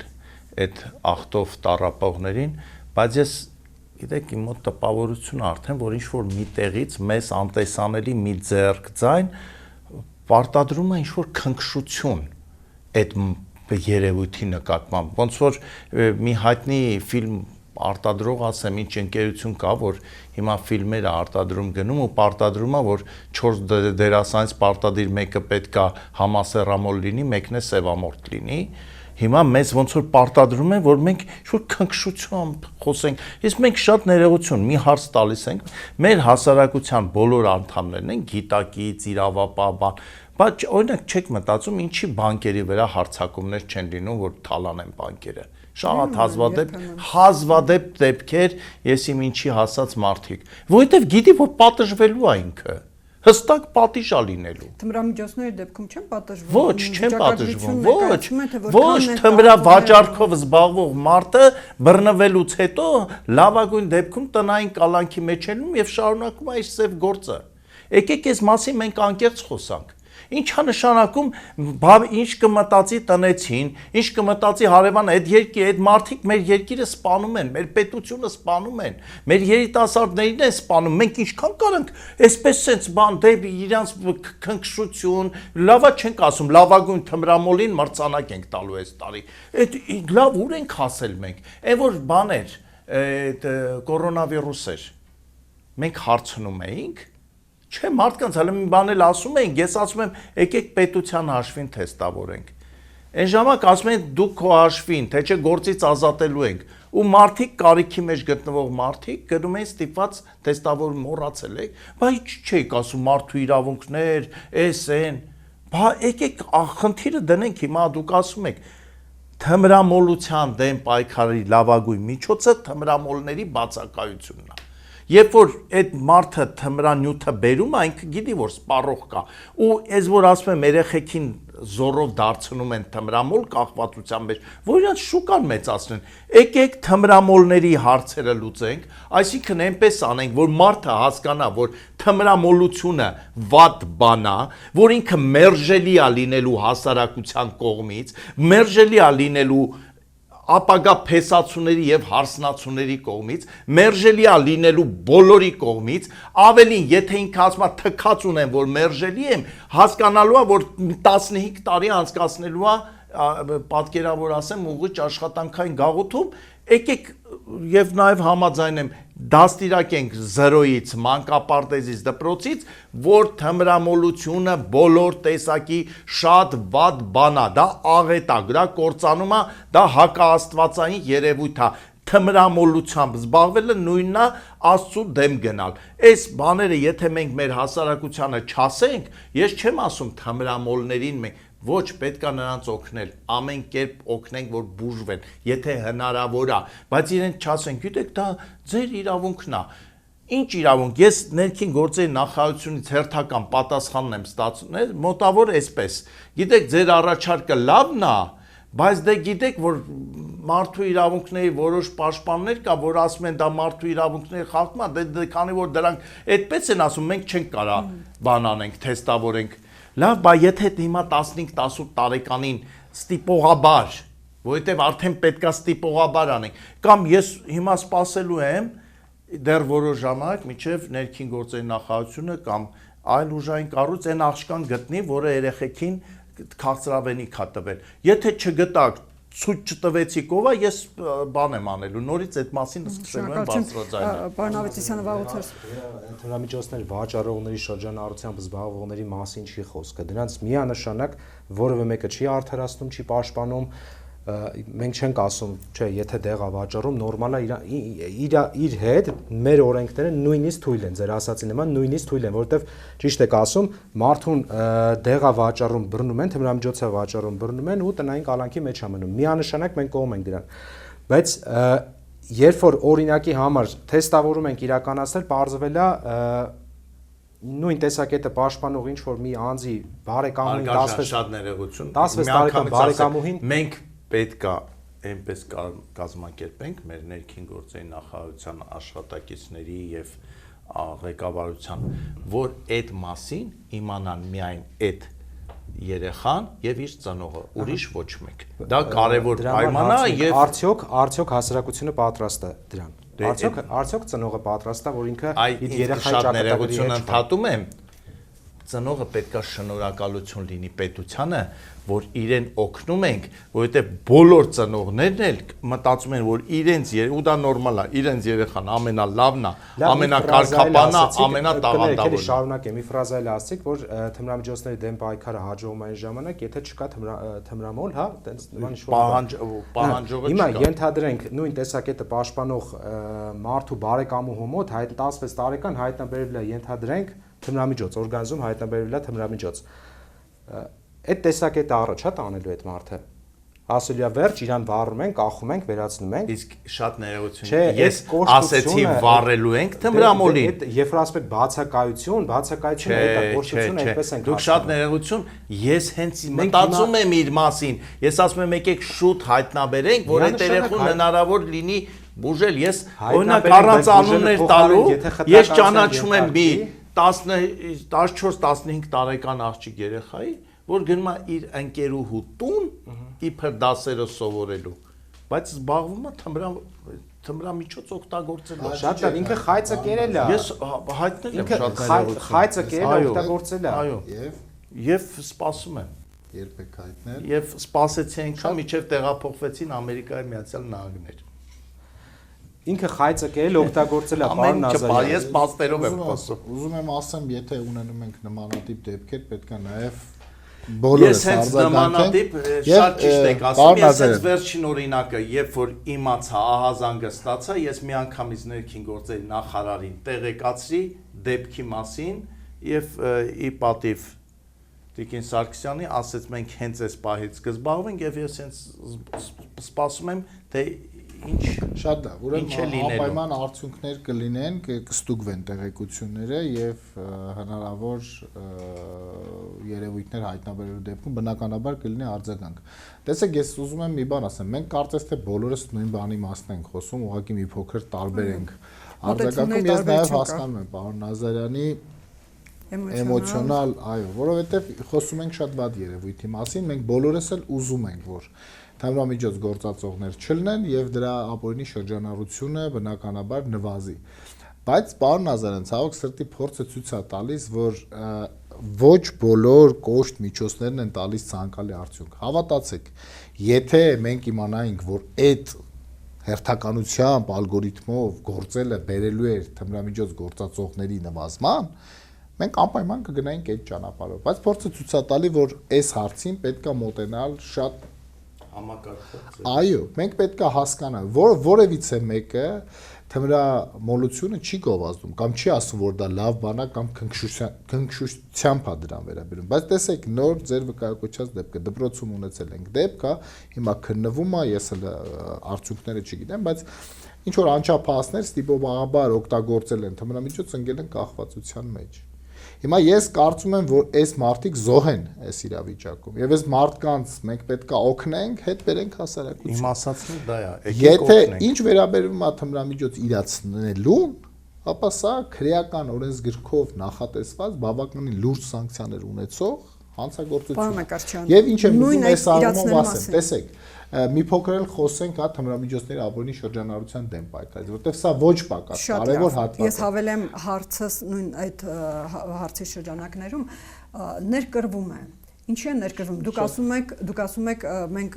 այդ ախտով տառապողներին, բայց ես գիտեք իմ մոտ տպավորություն արդեն, որ ինչ-որ մի տեղից մեզ անտեսանելի մի ձեռք ձայն պարտադրում է ինչ-որ քնքշություն այդ երևույթի նկատմամբ, ոնց որ մի հայտնի ֆիլմ արտադրող ասեմ, ինչ ընկերություն կա, որ հիմա ֆիլմերը արտադրում գնում ու պարտադրում է, որ 4 դերասանից պարտադիր մեկը պետք է համասեռամոլ լինի, մեկն է սևամորթ լինի, հիմա մեզ ոնց որ պարտադրում են, որ մենք ինչ-որ քնքշությամբ խոսենք, իսկ մենք շատ ներողություն, մի հարց տալիս ենք, մեր հասարակության բոլոր անդամներն են գիտակից, իրավապահ, բայց օրինակ չեք մտածում, ինչի բանկերի վրա հարձակումներ չեն լինում, որ թալանեն բանկերը, շատ հազվադեպ դեպքեր, ես իմ ինչի հասած մարդիկ, որովհետև գիտի, որ պատժվելու է ինքը, հստակ պատիժ է լինելու։ Թմրամիջոցների դեպքում չեն պատժվում։ Ոչ, չեն պատժվում, ոչ, թմրավաճառքով զբաղվող մարդը բռնվելուց հետո լավագույն դեպքում տնային կալանքի մեջ են եւ շարունակում է այս ծև գործը։ Եկեք այս մասին մենք անկեղծ խոսանք։ Ինչա նշանակում, ինչ կմտածի տնեցին, ինչ կմտածի հարևանը, այդ մարդիկ մեր երկիրը սպանում են, մեր պետությունը սպանում են, մեր երիտասարդներին են սպանում, մենք ինչքան կարանք այսպես sense բան դեպի իրանց քնքշություն, լավա չենք ասում, լավագույն թմրամոլին մրցանակ ենք տալու այս տարի։ Այդ լավ ուր ենք հասել մենք։ Այն որ բաներ, այդ կորոնավիրուս էր։ Մենք հարցնում էինք Չէ, մարդկանց հələ մի բան էլ ասում են, ես ասում եմ, եկեք պետության հաշվին թեստավորենք։ Այն ժամանակ ասում են դուք քո հաշվին, թե չէ գործից ազատելու ենք։ Ու մարդիկ կարիքի մեջ գտնվող մարդիկ գնում են ստիպված թեստավորում մոռացել եք, բայց չէիք ասում մարդու իրավունքներ, էսեն։ Բա եկեք խնդիրը դնենք հիմա դուք ասում եք թմրամոլության դեմ պայքարի լավագույն միջոցը թմրամոլների բացակայությունն է։ Երբ որ այդ մարդը թմրանյութը բերում է, ինքը գիտի, որ սպառող կա, ու այս որ ասում եմ երեխեքին զորով դարձնում են թմրամոլ կախվածության մեջ, որ իրանց շուկան մեծացնեն, եկեք թմրամոլների հարցերը լուծենք, այսինքն այնպես անենք, որ մարդը հասկանա, որ թմրամոլությունը վատ բան է, որ ինքը մերժելի է լինելու հասարակության կողմից, մերժելի է լինելու ապագա փեսացուների եւ հարսնացուների կողմից, մերժելի է լինելու բոլորի կողմից, ավելին, եթե ինքը ասում է թքած ունեմ, որ մերժելի եմ, հասկանալու է, որ 15 տարի անցկացնելու է, պատկերավոր ասեմ, ուղղիչ աշխատանքային գաղութում, եկեք եւ նաեւ համաձայն եմ, դաստիարակենք 0-ից, մանկապարտեզից, դպրոցից, որ թմրամոլությունը բոլոր տեսակի շատ վատ բան է, դա աղետ է, դա կործանում է, դա հակաաստվածային երևույթ է։ Թմրամոլությամբ զբաղվելը նույնն է Աստծու դեմ գնալ։ Այս բաները եթե մենք մեր հասարակությանը չասենք, ես չեմ ասում թմրամոլներին մենք ոչ պետք է նրանց օգնել, ամեն կերպ օգնենք, որ բուժվեն, եթե հնարավոր է, բայց իրենք չասեն, գիտեք, դա ձեր իրավունքն է։ Ինչ իրավունք, ես ներքին գործերի նախարարությունից հերթական պատասխանն եմ ստացել, մոտավոր այսպես։ Գիտեք, ձեր առաջարկը լավն է, բայց դե գիտեք, որ մարդու իրավունքների որոշ պաշտպաններ կա, որ ասում են դա մարդու իրավունքների խախտում է, դե քանի որ դրանք այդպես են ասում, մենք չենք կարա բան անենք, թեստավորենք։ Լավ, բա եթե հիմա 15-18 տարեկանին ստիպողաբար, որովհետև արդեն պետքա ստիպողաբար անենք, կամ ես հիմա սպասելու եմ դեռ որոշ ժամանակ մինչև ներքին գործերի նախարարությունը կամ այլ ուժային կառույց այն աղջկան գտնի, որը երեխեքին քաղցրավենիք է տվել։ Եթե չգտակ, ցույց չտվեցիք ով է, ես բան եմ անելու, նորից այդ մասին սկսելու եմ բարձրաձայնել։ Պարոն Ավետիսյանը վաղուց Ընտրամիջոցներ վաճառողների շրջանառությամբ զբաղվողների մասին չի խոսքը։ Դրանց միանշանակ որևէ մեկը չի արդարացնում, չի պաշտպանում։ Մենք չենք ասում, չէ, եթե դեղա վաճառում նորմալ է իր հետ մեր օրենքները նույնիսկ թույլ են, ձեր ասացի նման նույնիսկ թույլ են, որովհետև ճիշտ եք ասում, մարդուն դեղա վաճառում բռնում են, թմրամիջոցը վաճառում բռնում են ու տնային կալանքի մեջ է մնում։ Միանշանակ մենք կողմ ենք դրան։ Բայց երբ որ օրինակի համար թեստավորում ենք իրականացնել, պարզվել է նույն տեսակետը պաշտպանող ինչ որ մի անձի բարեկամուհին 16 շատ ներողություն 16 տարեկան բարեկամուհին մենք պետք է այնպես կազմակերպենք մեր ներքին գործերի նախարարության աշխատակիցների եւ ղեկավարության, որ այդ մասին իմանան միայն այդ երեխան եւ իր ծնողը, ուրիշ ոչ մեկ։ Դա կարեւոր պայման է եւ արդյոք հասարակությունը պատրաստ է դրան։ Արդյոք ծնողը պատրաստ է, որ ինքը իր երեխայի ճակատագրի հետ ընդհատում եմ։ Ծնողը պետքա շնորհակալություն լինի պետությանը, որ իրեն օգնում ենք, որովհետև բոլոր ծնողներն էլ մտածում են, որ իրենց ու դա նորմալ է, իրենց երեխան ամենալավն է, ամենակարգապանն է, ամենատաղանդավորն է։ Շարունակեմ, մի ֆրազա էլ ասացիք, որ թմրամիջոցների դեմ պայքարը հաջողում այն ժամանակ, եթե չկա թմրամոլ, հա, տենց նման պահանջողը չկա։ Հիմա ենթադրենք նույն տեսակետը պաշտպանող մարդու բարեկամուհու մոտ 16 տարեկան հայտնաբերվել է, ենթադրենք թմրամիջոց, օրգանիզմ հայտնաբերվել է թմրամիջոց։ Այդ տեսակետը առաջ է տանելու այդ մարդը։ Ասելիա վերջ իրան վառում ենք, կախում ենք, վերացնում ենք։ Իսկ շատ ներողություն։ Ես ասեցի վառելու ենք թմրամոլին։ Երբ որ ասում եք բացակայությունը դա կորցությունը այդպես ենք։ Դուք շատ ներողություն, ես հենց մտածում եմ իր մասին։ Ես ասում եմ եկեք շուտ հայտնաբերենք, որ այդ երեխուն հնարավոր լինի բուժել։ Ես օրինակ առանց անուններ տալու, ես ճանաչում եմ մի 14-15 տարեկան աղջիկ երեխայի, որ գնում է իր ընկերուհու տուն իբր դասերը սովորելու, բայց զբաղվում է թմրամիջոց օգտագործելով։ Շատ լավ, ինքը խայծը կերել է։ Ես հայտնել եմ շատ ներողություն։ Խայծը կերել օգտագործել է։ Այո։ Եվ սպասում եմ։ Երբ եք հայտնել։ Եվ սպասեցի այնքան, մինչև տեղափոխվեցին Ամերիկայի Միացյալ Նահանգներ։ Ինքը խայծը կերել օգտագործել է, պարոն Նազարյան։ Ես փաստերով եմ խոսում։ Ուզում եմ ասեմ, եթե ունենում ենք նմանատիպ դեպքեր, պետք է նաև բոլորս արձագանքենք։ Շատ ճիշտ եք ասում, ես հենց վերջին օրինակը, երբ որ իմացա ահազանգը ստացա, ես միանգամից ներքին գործերի նախարարին տեղեկացրի դեպքի մասին եւ ի պատիվ Տիկին Սարգսյանի ասեց մենք հենց այս պահից կզբաղվենք եւ ես հենց սպասում եմ թե ինչ շատ լավ, ուրեմն անպայման արդյունքներ կլինեն, կստուգվեն տեղեկությունները եւ հնարավոր երևույթներ հայտնաբերելու դեպքում բնականաբար կլինի արձագանք։ Տեսեք, ես ուզում եմ մի բան ասեմ, մենք կարծես թե բոլորս նույն բանի մասն ենք խոսում, ուղղակի մի փոքր տարբեր ենք արձագանքում, ես նաեւ հասկանում եմ պարոն Նազարյանի էմոցիոնալ, այո, որովհետեւ խոսում ենք շատ վատ երևույթի մասին, մենք բոլորս էլ ուզում ենք, որ թմրամիջոց գործածողներ չլինեն եւ դրա ապօրինի շրջանառությունը բնականաբար նվազի։ Բայց պարոն Նազարյան, ցավոք սրտի փորձը ցույց է տալիս, որ ոչ բոլոր կոշտ միջոցներն են տալիս ցանկալի արդյունք։ Հավատացեք, եթե մենք իմանայինք, որ այդ հերթականությամբ ալգորիթմով գործելը բերելու էր թմրամիջոց գործածողների նվազման, մենք անպայման կգնայինք այդ ճանապարհով, բայց փորձը ցույց է տալի, որ այս հարցին պետք է մոտենալ շատ համակարգված։ Այո, մենք պետք է հասկանանք, որ որևիցե մեկը թմրամոլությունը չի գովազդում կամ չի ասում, որ դա լավ բան է կամ քնքշությամբ է դրան վերաբերում, բայց տեսեք նոր ձեր վկայակոչած դեպքը դպրոցում ունեցել ենք դեպք, հիմա քննվում է, ես էլ արդյունքները չգիտեմ, բայց ինչ որ անչափահասներ ստիպողաբար օգտագործել են թմրամիջոց, ընկել են կախվածության մեջ։ Հիմա ես կարծում եմ, որ այս մարդիկ զոհ են այս իրավիճակում եւ այս մարդկանց մենք պետք է օգնենք, հետ բերենք հասարակություն։ Իմ ասածն դա է, Եթե ինչ վերաբերվում է թմրամիջոց իրացնելուն, ապա սա քրեական օրենսգրքով նախատեսված բավականին լուրջ սանկցիաներ ունեցող հանցագործություն։ Եվ ինչ եմ ուզում այս առումով ասեմ, տեսեք, մի փոքր էլ խոսենք հա թմրամիջոցների ապօրինի շրջանառության դեմ պայքարից, որտեղ սա ոչ պակաս կարևոր հատված է։ Ես հավելեմ հարցս նույն այդ հարցի շրջանակներում ներկրվում է։ Ինչի է ներկրվում։ Դուք ասում եք մենք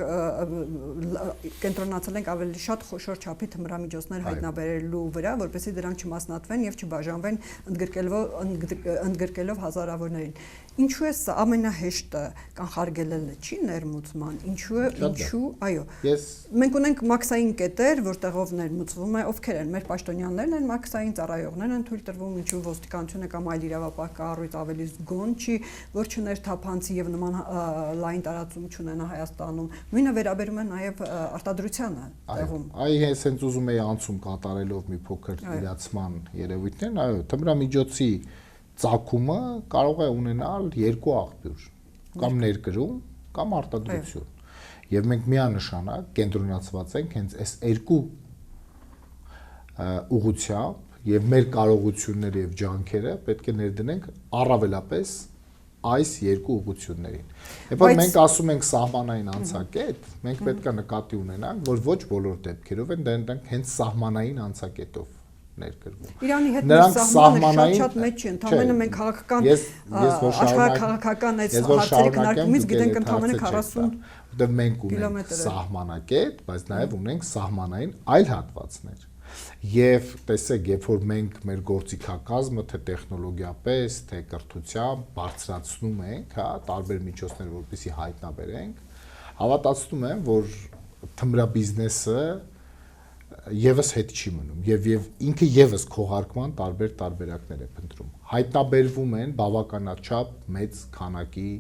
կենտրոնացել ենք ավելի շատ խոշոր չափի թմրամիջոցներ հայտնաբերելու վրա, որպեսզի դրանք չմասնատվեն եւ չբաժանվեն ընդգրկելով հազարավորներին։ Ինչու է սա ամենահեշտը կանխարգելելը չի ներմուծման, ինչու, այո։ Մենք ունենք մաքսային կետեր, որտեղով ներմուծվում է, ովքեր են, մեր պաշտոնյաներն են մաքսային, ծառայողներն են թույլ տրվում, ինչու ոստիկանությունը կամ այլ իրավապահ կառույց ավելի զգոն չի, որ չներթափանցի եւ նման լայն տարածում չունենա Հայաստանում։ Նույնը վերաբերում է նաեւ արտադրությանը տեղում։ Այ հենց հենց ուզում էի անցում կատարելով մի փոքր իրացման երևույթներն, այո, թմրամիջոցի ծագումը կարող է ունենալ երկու աղբյուր, կամ ներկրում, կամ արտադրություն։ Եվ մենք միանշանակ կենտրոնացված ենք հենց այս երկու ուղղությամբ եւ մեր կարողությունները եւ ջանքերը պետք է ներդնենք առավելապես այս երկու ուղղություններին։ Երբ որ մենք ասում ենք սահմանային անցակետ, մենք պետք է նկատի ունենանք, որ ոչ բոլոր դեպքերով են դրանք հենց սահմանային անցակետով ներկրվում։ Իրանի հետ մեր սահմանը շատ մեծ չի, ընդամենը մենք քաղաքական աշխարհաքաղաքական այս հարցերի քննարկումից գիտենք ընդամենը 40 որտեղ մենք ունենք սահմանակետ, բայց նաև ունենք սահմանային այլ հատվածներ։ Եվ տեսեք, երբ որ մենք մեր գործիքակազմը թե տեխնոլոգիապես, թե կրթությամբ բարձրացնում ենք, հա, տարբեր միջոցներ, որպեսզի հայտնաբերենք, հավատացնում եմ, որ թմրաբիզնեսը եւս հետ չի մնում եւ ինքը եւս քողարկման տարբեր տարբերակներ է փնտրում։ Հայտնաբերվում են բավականաչափ մեծ քանակի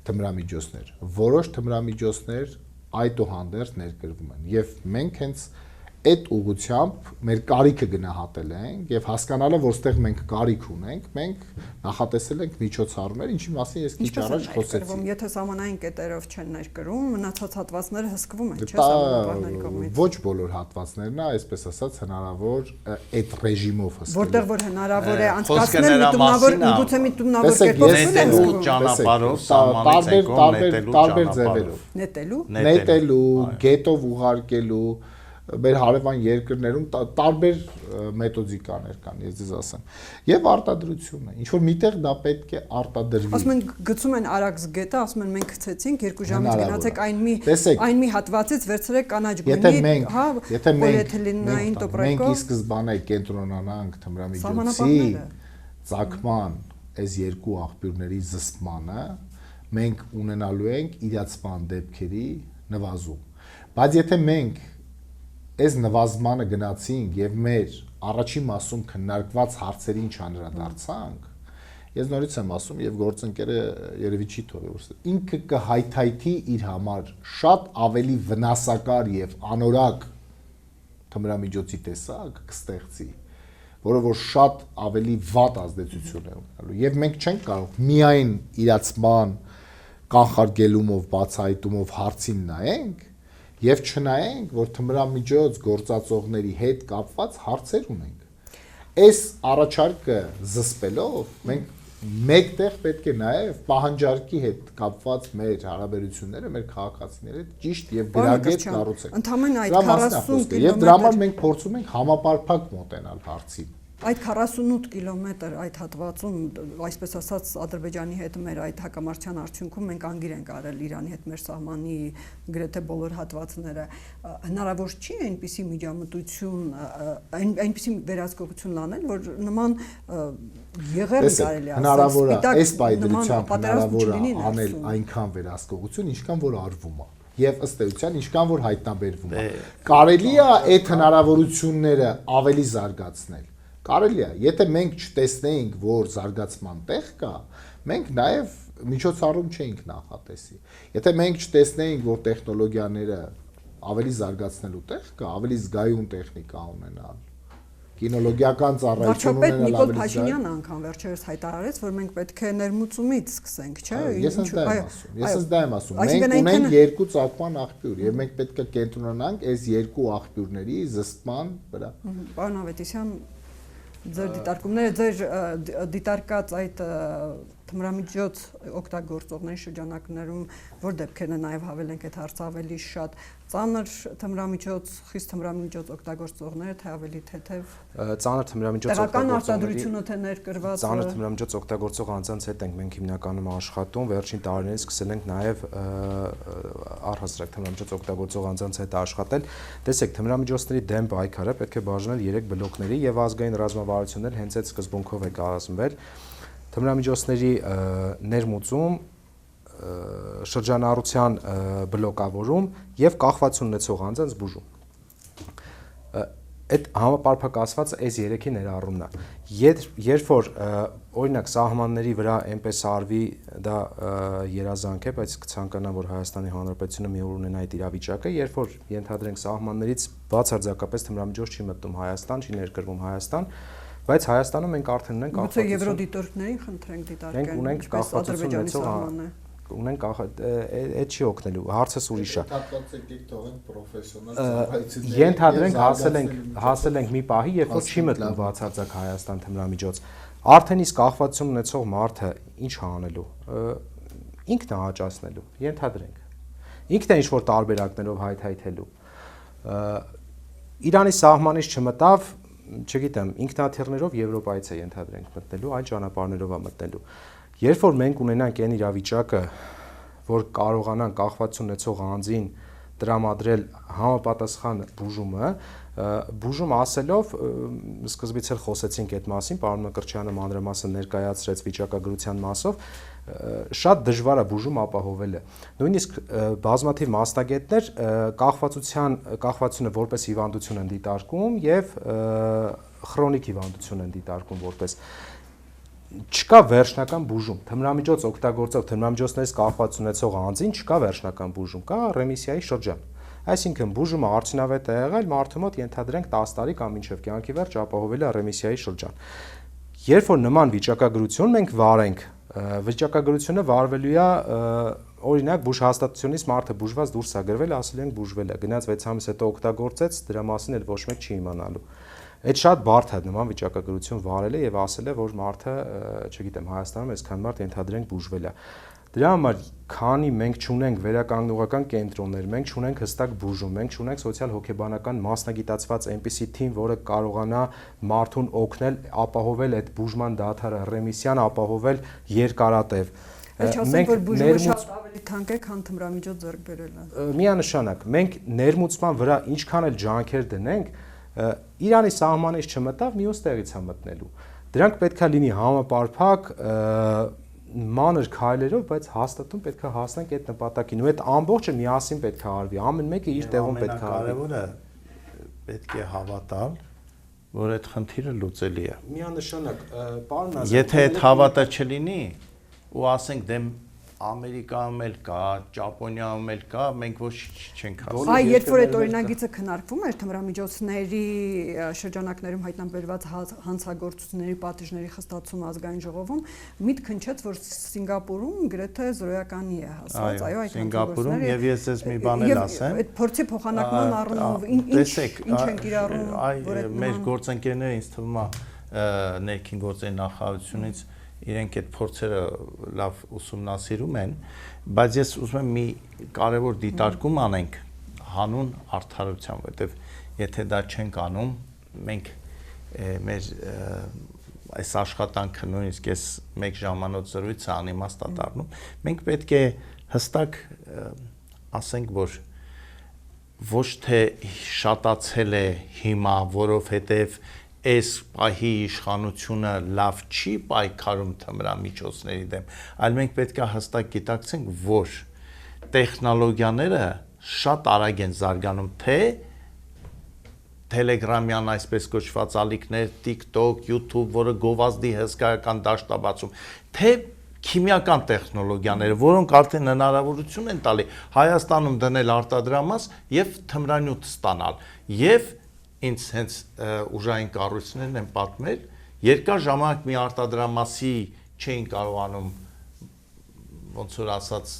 թմրամիջոցներ։ Որոշ թմրամիջոցներ այդուհանդերձ ներկրվում են եւ մենք հենց այդ ուղղությամբ մեր կարիքը գնահատել ենք եւ հասկանալով որ ստեղ մենք կարիք ունենք, մենք նախատեսել ենք միջոցառումներ, ինչի մասին ես քիչ առաջ խոսեցի։ Եթե սահմանային կետերով չեն ներկրում, մնացած հատվածները հսկվում են, չէ՞, սահմանապահների կողմից։ Ոչ բոլոր հատվածներն է, այսպես ասած, հնարավոր այդ ռեժիմով հսկել։ Որտեղ որ հնարավոր է անցկացնել միտումնավոր, գուցե միտումնավոր կերպով նետելու ճանապարհով, սահմանից եկող տարբեր ձևերով։ Նետելու, գետով ուղարկելու մեր հարևան երկրներում տարբեր մեթոդիկաներ կան, ես ձեզ ասեմ։ Եվ արտադրությունը, ինչ որ միտեղ դա պետք է արտադրվի։ Ասում են գցում են Արաքս գետը, ասում են մենք գցեցինք 2 ժամից գնացեք այն մի հատվածից վերցրեք կանաչ գույնի, հա, պոլիէթիլենային տոպրակով։ Մենք ի սկզբանե կենտրոնանանք թմրամիջոցի ծագման այս երկու աղբյուրների զսպմանը, մենք ունենալու ենք իրացման դեպքերի նվազում։ Բայց եթե մենք այս նվազմանը գնացինք եւ մեր առաջին մասում քննարկված հարցերին չանդրադարձանք, ես նորից եմ ասում եւ գործընկերը երևի չի թողի որ ինքը կհայթայթի իր համար շատ ավելի վնասակար եւ անորակ թմրամիջոցի տեսակ կստեղծի, որը որ շատ ավելի վատ ազդեցություն է ունենալու եւ մենք չենք կարող միայն իրացման կանխարգելումով, բացահայտումով հարցին նայենք եւ չնայենք, որ թմրամիջոց գործածողների հետ կապված հարցեր ունենք։ Այս առաջարկը զսպելով մենք մեկտեղ պետք է նաեւ պահանջարկի հետ կապված մեր հարաբերությունները մեր քաղաքացիների հետ ճիշտ եւ գրագետ կառուցենք։ Ընդամենը այդ 40 կիլոմետր եւ դրա համար մենք փորձում ենք համապարփակ մոտենալ հարցին։ Այդ 48 կիլոմետր այդ հատվածում, այսպես ասած, Ադրբեջանի հետ մեր այդ հակամարտության արդյունքում մենք անգիր ենք արել Իրանի հետ մեր սահմանի գրեթե բոլոր հատվածները։ Հնարավոր չի այնպիսի միջամտություն, այնպիսի վերահսկողություն անել, որ նման եղերն կարելի ասել։ Հնարավոր է այս պայմանությամբ հնարավոր է անել այնքան վերահսկողություն, ինչքան որ արվում է։ Եվ ըստ էության, ինչքան որ հայտնաբերվում է։ Կարելի է այդ հնարավորությունները ավելի զարգացնել։ Կարելի է, եթե մենք չտեսնեինք, որ զարգացման տեղ կա, մենք նաև միջոցառում չէինք նախատեսի։ Եթե մենք չտեսնեինք, որ տեխնոլոգիաները ավելի զարգացնելու տեղ կա, ավելի զգայուն տեխնիկա ունենալ, կինոլոգիական ծառայություն ունենալ, ավելի Նիկոլ Փաշինյանը անգամ վերջերս հայտարարեց, որ մենք պետք է ներմուծումից սկսենք, չէ՞։ Ես դա եմ ասում։ Մենք ունենք երկու ծագման աղբյուր, եւ մենք պետք է կենտրոնանանք այս երկու աղբյուրների զսպման վրա։ Պարոն Ավետիսյան, ձեր դիտարկումները, ձեր դիտարկած այդ թմրամիջոց օգտագործողների շրջանակներում որ դեպքերն է նաև հավելենք այդ հարցը ավելի շատ ծանր թմրամիջոց, խիստ թմրամիջոց օգտագործողները թե ավելի թեթև ծանր թմրամիջոց տեղական արտադրությունը թե ներկրված ծանր թմրամիջոց օգտագործող անձանց հետ ենք մենք հիմնականում աշխատում, վերջին տարիներից սկսել ենք նաև առհասարակ թմրամիջոց օգտագործող անձանց հետ աշխատել։ Տեսեք, թմրամիջոցների դեմ պայքարը պետք է բաժանել 3 բլոկների եւ ազգային ռազմավարություններ հենց այդ սկզբունքով է կազմվել։ Թմրամիջոցների ներմուծում, շրջանառության բլոկավորում եւ կախվածություն ունեցող անձանց բուժում։ Այդ համապարփակացված այս 3-ի ներառումն է։ Երբ որ օրինակ սահմանների վրա այնպես արվի, դա երազանք է, բայց կցանկանամ, որ Հայաստանի Հանրապետությունը մի օր ունենա այդ իրավիճակը, երբ որ ենթադրենք սահմաններից բացարձակապես թմրամիջոց չի մտնում Հայաստան, չի ներկրվում Հայաստան, բայց Հայաստանում մենք արդեն ունենք կախվածություն։ Գուցե եվրոդիտորդներին խնդրենք դիտարկել։ Մենք ունենք կախվածություն ունեցող ունենք այդ չի օգնելու, հարցս ուրիշ է։ Ենթադրենք հասել ենք մի պահի, երբ որ չի մտնում բացարձակ Հայաստան թմրամիջոց։ Արդեն իսկ կախվածություն ունեցող մարդը ինչ է անելու։ Ինքն է աճացնելու, ենթադրենք։ Ինքն է ինչ-որ տարբերակներով հայթայթելու։ Իրանի սահմանից չմտավ, չգիտեմ, ինքնաթիռներով Եվրոպայից է ենթադրենք մտնելու, այլ ճանապարհներով է մտնելու։ Երբ որ մենք ունենանք այն իրավիճակը, որ կարողանանք կախվածություն ունեցող անձին տրամադրել համապատասխան բուժում ասելով, սկզբից էլ խոսեցինք այդ մասին, պարոն Մկրտչյանը մանրամասն ներկայացրեց վիճակագրության մասով, շատ դժվար է բուժում ապահովելը։ Նույնիսկ բազմաթիվ մասնագետներ կախվածությունը որպես հիվանդություն են դիտարկում եւ քրոնիկ հիվանդություն են դիտարկում որպես չկա վերջնական բուժում։ Թմրամիջոց օգտագործող թմրամիջոցներից կախվածություն ունեցող անձին չկա վերջնական բուժում, կա ռեմիսիայի շրջան։ Այսինքն բուժումը արդյունավետ է եղել, մարդու մոտ ենթադրենք 10 տարի կամ մինչև կյանքի վերջ ապահովել է ռեմիսիայի շրջան։ Երբ որ նման վիճակագրություն մենք վարենք, վիճակագրությունը վարվելու է օրինակ բուժհաստատությունից մարդը բուժված դուրս է գրվել, ասել են բուժվել է, գնաց 6 ամիս հետո օգտագործեց, դրա մասին էլ ոչ մեկ չի իմանալու։ Այդ շատ բարդ է նման վիճակագրություն վարելը եւ ասել է, որ մարդը, չգիտեմ, Հայաստանում այսքան մարդ ենթադրենք բուժվել է։ Դրա համար, քանի մենք չունենք վերականգնողական կենտրոններ, մենք չունենք հստակ բուժում, մենք չունենք սոցիալ-հոգեբանական մասնագիտացված այնպիսի թիմ, որը կարողանա մարդուն օգնել, ապահովել այդ բուժման դադարը, ռեմիսիան ապահովել երկարատև։ Մենք բուժումը շատ ավելի թանկ է, քան թմրամիջոց ձեռք բերելը։ Միանշանակ, մենք ներմուծման վրա ինչքան էլ ջանքեր դնենք, Իրանի սահմանից չմտավ, մյուս տեղից է մտնելու։ Դրանք պետք է լինի համապարփակ, մանր քայլերով, բայց հաստատում պետք է հասնենք այդ նպատակին։ Ու այդ ամբողջը միասին պետք է արվի, ամեն մեկը իր տեղում պետք է արվի։ Կարևորը պետք է հավատալ, որ այդ խնդիրը լուծելի է։ Միանշանակ, պարոն Նազարյան, եթե այդ հավատը չլինի, ու ասենք դեմ Ամերիկայում էլ կա, Ճապոնիայում էլ կա, մենք ոչ չենք հասել։ Այ երբ որ այդ օրինագիծը քննարկվում էր թմրամիջոցների շրջանակներում հայտնաբերված հանցագործությունների պատիժների խստացում ազգային ժողովում, միտք հնչեց, որ Սինգապուրում գրեթե զրոյականի է հասած, այո, այդ Սինգապուրում եւ ես ես մի բան էլ ասեմ։ Այդ փորձի փոխանակման առումով ինչ են կիրառում, որ մեր գործընկերները ինձ թվում է ներքին գործերի նախարարությունից իրենք այդ փորձերը լավ ուսումնասիրում են, բայց ես ուզում եմ մի կարևոր դիտարկում անենք հանուն արդարության, որովհետև եթե դա չենք անում, մենք մեր այս աշխատանքը նույնիսկ այս 1 ժամանոց զրույցը անիմաստ է դառնում, մենք պետք է հստակ ասենք, որ ոչ թե շատացել է հիմա, որովհետև այս պահի իշխանությունը լավ չի պայքարում թմրամիջոցների դեմ, այլ մենք պետք է հստակ գիտակցենք, որ տեխնոլոգիաները շատ արագ են զարգանում, թե Telegram-յան այսպես կոչված ալիքներ, TikTok, YouTube, որը գովազդի հսկայական դաշտ է բացում, թե քիմիական տեխնոլոգիաները, որոնք արդեն հնարավորություն են տալի Հայաստանում դնել արտադրամաս եւ թմրանյութ ստանալ։ Եվ ինձ հենց ուժային կառույցներն են պատմել, երկար ժամանակ մի արտադրամասի չէին կարողանում ոնց որ ասած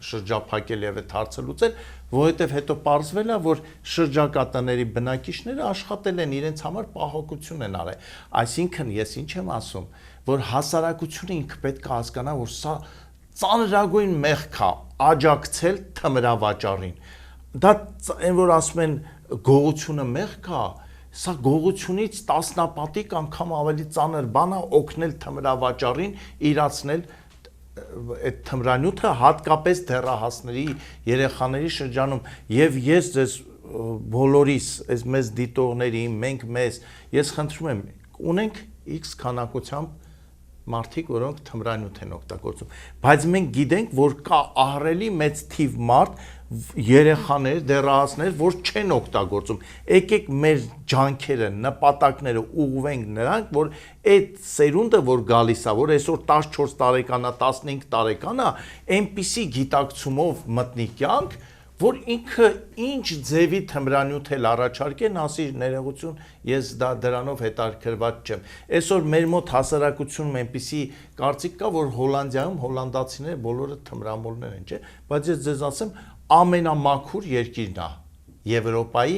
շրջափակել եւ այդ հարցը լուծել, որովհետեւ հետո պարզվել է, որ շրջակա տների բնակիչները աշխատել են իրենց համար պահակություն են արել։ Այսինքն ես ինչ եմ ասում, որ հասարակությունը ինքը պետք է հասկանա, որ սա ծանրագույն մեղք է աջակցել թմրավաճառին։ Դա այն որ ասում են գողությունը մեղք է, սա գողությունից տասնապատիկ անգամ ավելի ծանր բան է օգնել թմրավաճառին իրացնել այդ թմրանյութը հատկապես դեռահասների երեխաների շրջանում եւ ես ձեզ բոլորիս այս մեզ դիտողների մենք մեզ ես խնդրում եմ ունենք X քանակությամբ մարդիկ, որոնք թմրանյութ են օգտագործում, բայց մենք գիտենք, որ կա ահռելի մեծ թիվ մարդ, երեխաներ, դեռահասներ, որ չեն օգտագործում։ Եկեք մեր ջանքերը, նպատակները ուղղվենք նրանք, որ այդ սերունդը, որ գալիս է, որ այսօր 14 տարեկան է, 15 տարեկան է, այնպիսի գիտակցումով մտնի կյանք, որ ինքը ինչ ձևի թմրանյութ էլ առաջարկեն, ասի ներողություն, ես դրանով հետաքրքրված չեմ։ Այսօր մեր մոտ հասարակությունում այնպիսի կարծիք կա, որ Հոլանդիայում հոլանդացիները բոլորը թմրամոլներ են, չէ՞, բայց ես ձեզ ասեմ, ամենամաքուր երկիրն է Եվրոպայի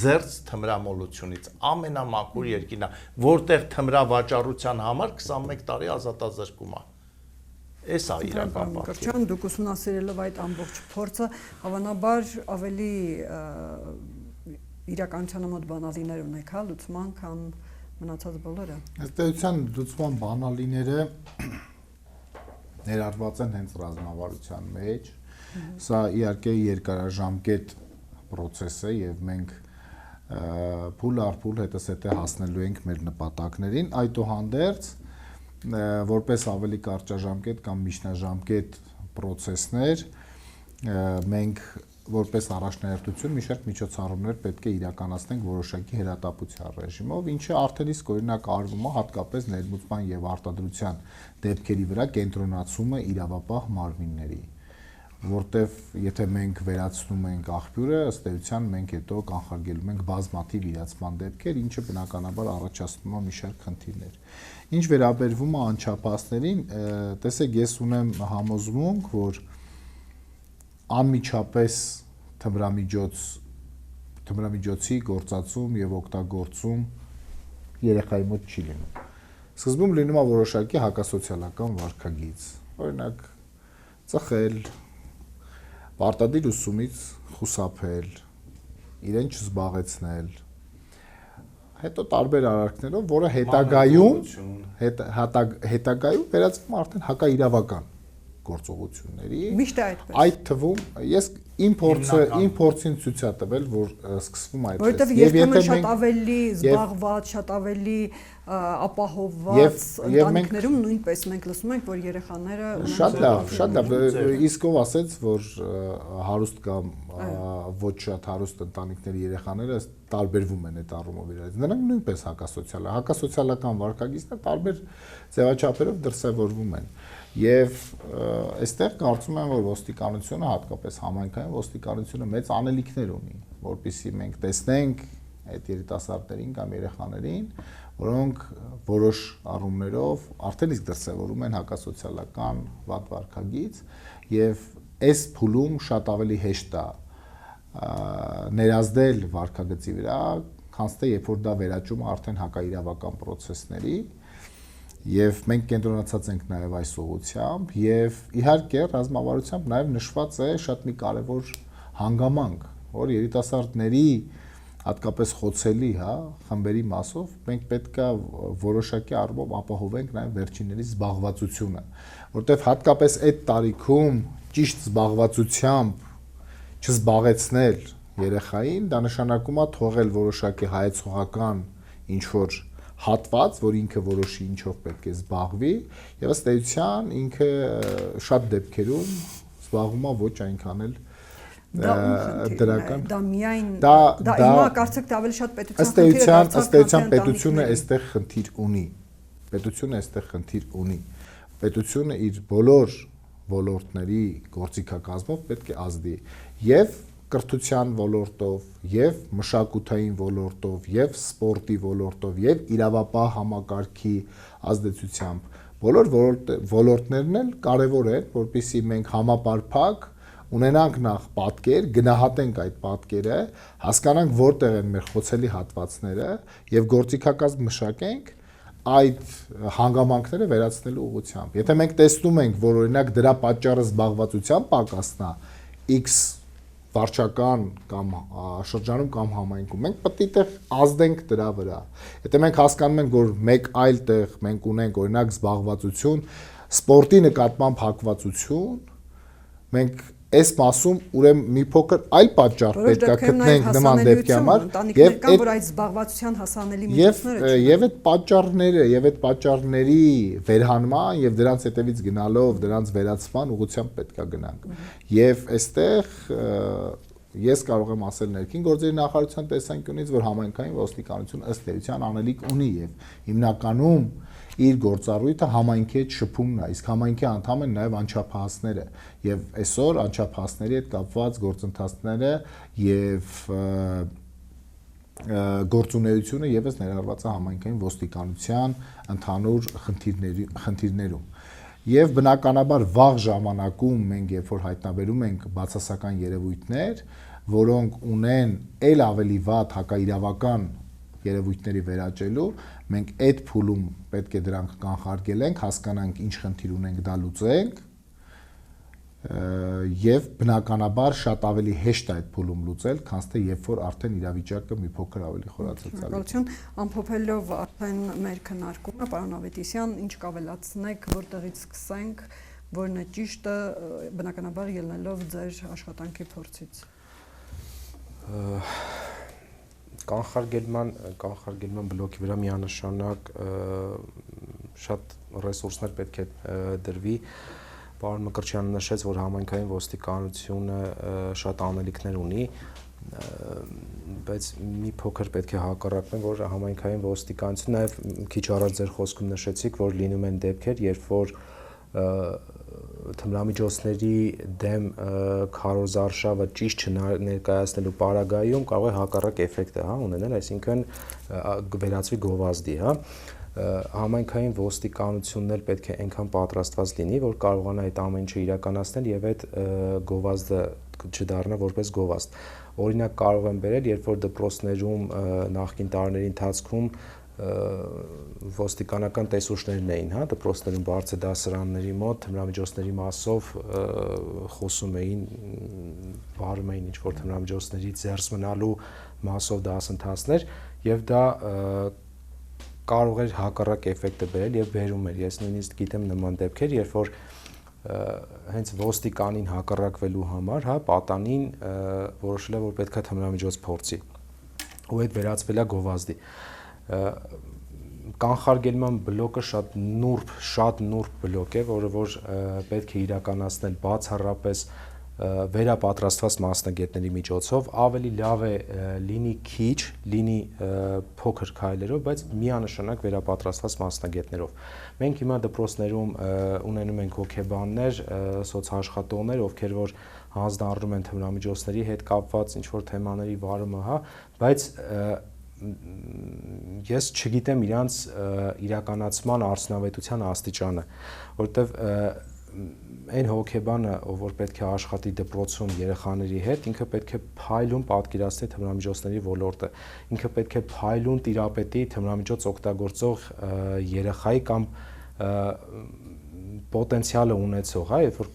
զերծ թմրամոլությունից, ամենամաքուր երկիրն է, որտեղ թմրավաճառության համար 21 տարի ազատազրկում է։ Էս է իրական բանը։ Դուք ուսումնասիրելով այդ ամբողջ փորձը, հավանաբար ավելի իրականությանը մոտ բանալիներ ունեք, հա, լուծման, քան մնացած բոլորը։ Ըստ էության լուծման բանալիները ներառված են հենց ռազմավարության մեջ։ Սա իհարկե երկարաժամկետ process է եւ մենք փուլ առ փուլ հետզհետե հասնելու ենք մեր նպատակներին, այդուհանդերձ որպես ավելի կարճաժամկետ կամ միջնաժամկետ process-ներ մենք որպես առաջնահերթություն մի շարք միջոցառումներ պետք է իրականացնենք որոշակի հրատապության ռեժիմով, ինչը արդեն իսկ օրինակ արվում է հատկապես ներմուծման եւ արտադրության դեպքերի վրա կենտրոնացումը իրավապահ մարմինների, որտեվ եթե մենք վերացնում ենք աղբյուրը, ըստ էության մենք հետո կանխարգելում ենք բազմաթիվ իրացման դեպքեր, ինչը բնականաբար առաջացնում է մի շարք խնդիրներ։ Ինչ վերաբերվում է անչափահասներին, տեսեք, ես ունեմ համոզմունք, որ անմիջապես թմրամիջոցի գործածում եւ օգտագործում երեխայի մոտ չի լինում։ Սկզբում լինում է որոշակի հակասոցիալական վարքագիծ, օրինակ ծխել, պարտադիր ուսումից խուսափել, իրեն չզբաղեցնել, հետո տարբեր արարքներով, որը հետագայում վերածվում արդեն հակաիրավական գործողությունների։ Միշտ է այդպես։ Այդ թվում ես իմ փորձին ցույց է տվել, որ սկսվում է այդպես։ Որովհետև երբեմն շատ ավելի զբաղված, շատ ավելի ապահովված ընտանիքներում նույնպես մենք լսում ենք, որ երեխաները շատ լավ, իսկ ով ասեց, որ հարուստ կամ ոչ շատ հարուստ ընտանիքների երեխաները տարբերվում են այդ առումով իրարից։ Նրանք նույնպես հակասոցիալական վարքագիծներ տարբեր ձևաչափերով դրսևորվում են։ Եվ այստեղ կարծում եմ, որ ոստիկանությունը, հատկապես համայնքային ոստիկանությունը մեծ անելիքներ ունի, որպեսզի մենք տեսնենք այդ երիտասարդներին կամ երեխաներին, որոնք որոշ առումներով արդեն իսկ դրսևորում են հակասոցիալական վատ վարքագիծ, եւ այս փուլում շատ ավելի հեշտ է ներազդել վարքագծի վրա, քան թե երբ որ դա վերաճում է արդեն հակաիրավական process-ների, եւ մենք կենտրոնացած ենք նաեւ այս ուղղությամբ եւ իհարկե ռազմավարությամբ նաեւ նշված է շատ մի կարեւոր հանգամանք, որ երիտասարդների հատկապես խոցելի, հա, խմբերի մասով, մենք պետքա որոշակի առումով ապահովենք նաև վերջինների զբաղվածությունը, որտեղ հատկապես այդ տարիքում ճիշտ զբաղվածությամբ չզբաղեցնել երեխային, դա նշանակում է թողել որոշակի հայեցողական ինչ որ հատված, որ ինքը որոշի ինչով պետք է զբաղվի, եւ ըստ էության ինքը շատ դեպքերում զբաղվում է ոչ այնքան էլ դրական դա միայն դա հիմա կարծեք դա ավելի շատ պետության ըստ էության պետությունը այստեղ խնդիր ունի պետությունը իր բոլոր ոլորտների գործիքակազմով պետք է ազդի եւ կրթության ոլորտով եւ մշակութային ոլորտով եւ սպորտի ոլորտով եւ իրավապահ համակարգի ազդեցությամբ բոլոր ոլորտներն էլ կարեւոր են որպեսզի մենք համապարփակ ունենանք նախ պատկեր, գնահատենք այդ պատկերը, հասկանանք որտեղ են մեր խոցելի հատվածները եւ գործիքակազմ մշակենք այդ հանգամանքները վերացնելու ուղղությամբ։ Եթե մենք տեսնում ենք, որ օրինակ դրա պատճառը զբաղվածության պակասն է, X վարչական կամ շրջանում կամ համայնքում, մենք պետք է այդտեղ ազդենք դրա վրա։ Եթե մենք հասկանում ենք, որ մեկ այլ տեղ մենք ունենք օրինակ զբաղվածություն, սպորտի նկատմամբ հակվածություն, մենք այս մասում ուրեմն մի փոքր այլ պատճառ պետք է գտնենք նման դեպքի համար եւ կան որ այդ զբաղվածության հասանելի միջոցները եւ այդ պատճառների վերհանման եւ դրանց հետևից գնալով դրանց վերացման ուղղությամբ պետք է գնանք եւ այստեղ ես կարող եմ ասել ներքին գործերի նախարարության տեսանկյունից որ համայնքային ոստիկանություն ըստ էության անելիք ունի եւ հիմնականում իր գործառույթը համայնքի հետ շփումն է, իսկ համայնքի անդամ են նաև անչափահասները եւ այսօր անչափահասների հետ կապված գործընթացները եւ գործունեությունը եւս ներառված է համայնքային ոստիկանության ընդհանուր խնդիրներում։ Եվ բնականաբար վաղ ժամանակում մենք երբ որ հայտնաբերում ենք բացասական երևույթներ, որոնք ունեն ել ավելի վատ հակաիրավական երևույթների վերաճելու, մենք այդ փուլում պետք է դրանք կանխարգելենք, հասկանանք ինչ խնդիր ունենք, դա լուծենք եւ բնականաբար շատ ավելի հեշտ է այդ փուլում լուծել, քան թե երբ որ արդեն իրավիճակը մի փոքր ավելի խորացած է։ Շնորհակալություն, ամփոփելով արդեն մեր քննարկումը, պարոն Ավետիսյան, ինչ կավելացնեք, որտեղից սկսենք, որն է ճիշտը, բնականաբար ելնելով ձեր աշխատանքի փորձից։ Կանխարգելման բլոկի վրա միանշանակ շատ ռեսուրսներ պետք է դրվի։ Պարոն Մկրտչյանը նշեց, որ համայնքային ոստիկանությունը շատ անելիքներ ունի, բայց մի փոքր պետք է հակառակվեն, որ համայնքային ոստիկանություն նաև քիչ առաջ ձեր խոսքում նշեցիք, որ լինում են դեպքեր, երբ որ թմրամիջոցների դեմ քարոզարշավը ճիշտ չներկայացնելու պարագայում կարող է հակառակ էֆեկտը ունենալ, այսինքն վերածվի գովազդի, համայնքային ոստիկանությունն էլ պետք է այնքան պատրաստված լինի, որ կարողանա այդ ամեն ինչը իրականացնել եւ այդ գովազդը չդառնա որպես գովազդ։ Օրինակ կարող եմ բերել, երբ որ դպրոցներում նախկին տարիների ընթացքում ոստիկանական տեսուչներն էին, դպրոցներում բարձր դասարանների մոտ թմրամիջոցների մասով խոսում էին, բարում էին ինչ-որ թմրամիջոցներից զերծ մնալու մասով դասընթացներ եւ դա կարող էր հակառակ էֆեկտը բերել եւ բերում էր։ Ես նույնիսկ գիտեմ նման դեպքեր, երբ որ հենց ոստիկանին հակառակվելու համար, պատանին որոշել է, որ պետքա թմրամիջոց փորձի ու այդ վերածվել է գովազդի։ Կանխարգելման բլոկը շատ նուրբ բլոկ է, որը որ պետք է իրականացնել բացառապես վերապատրաստված մասնագետների միջոցով, ավելի լավ է լինի քիչ, լինի փոքր քայլերով, բայց միանշանակ վերապատրաստված մասնագետներով։ Մենք հիմա դպրոցներում ունենում ենք հոգեբաններ, սոցաշխատողներ, ովքեր որ հանձնառնում են թմրամիջոցների հետ կապված ինչ-որ թեմաների վարումը, բայց ես չգիտեմ իրանց իրականացման արդյունավետության աստիճանը, որովհետև այն հոգեբանը, որ պետք է աշխատի դպրոցում երեխաների հետ, ինքը պետք է փայլուն պատկերացնի թմրամիջոցների ոլորտը, ինքը պետք է փայլուն տիրապետի թմրամիջոց օգտագործող երեխայի կամ պոտենցիալը ունեցող, հա, երբ որ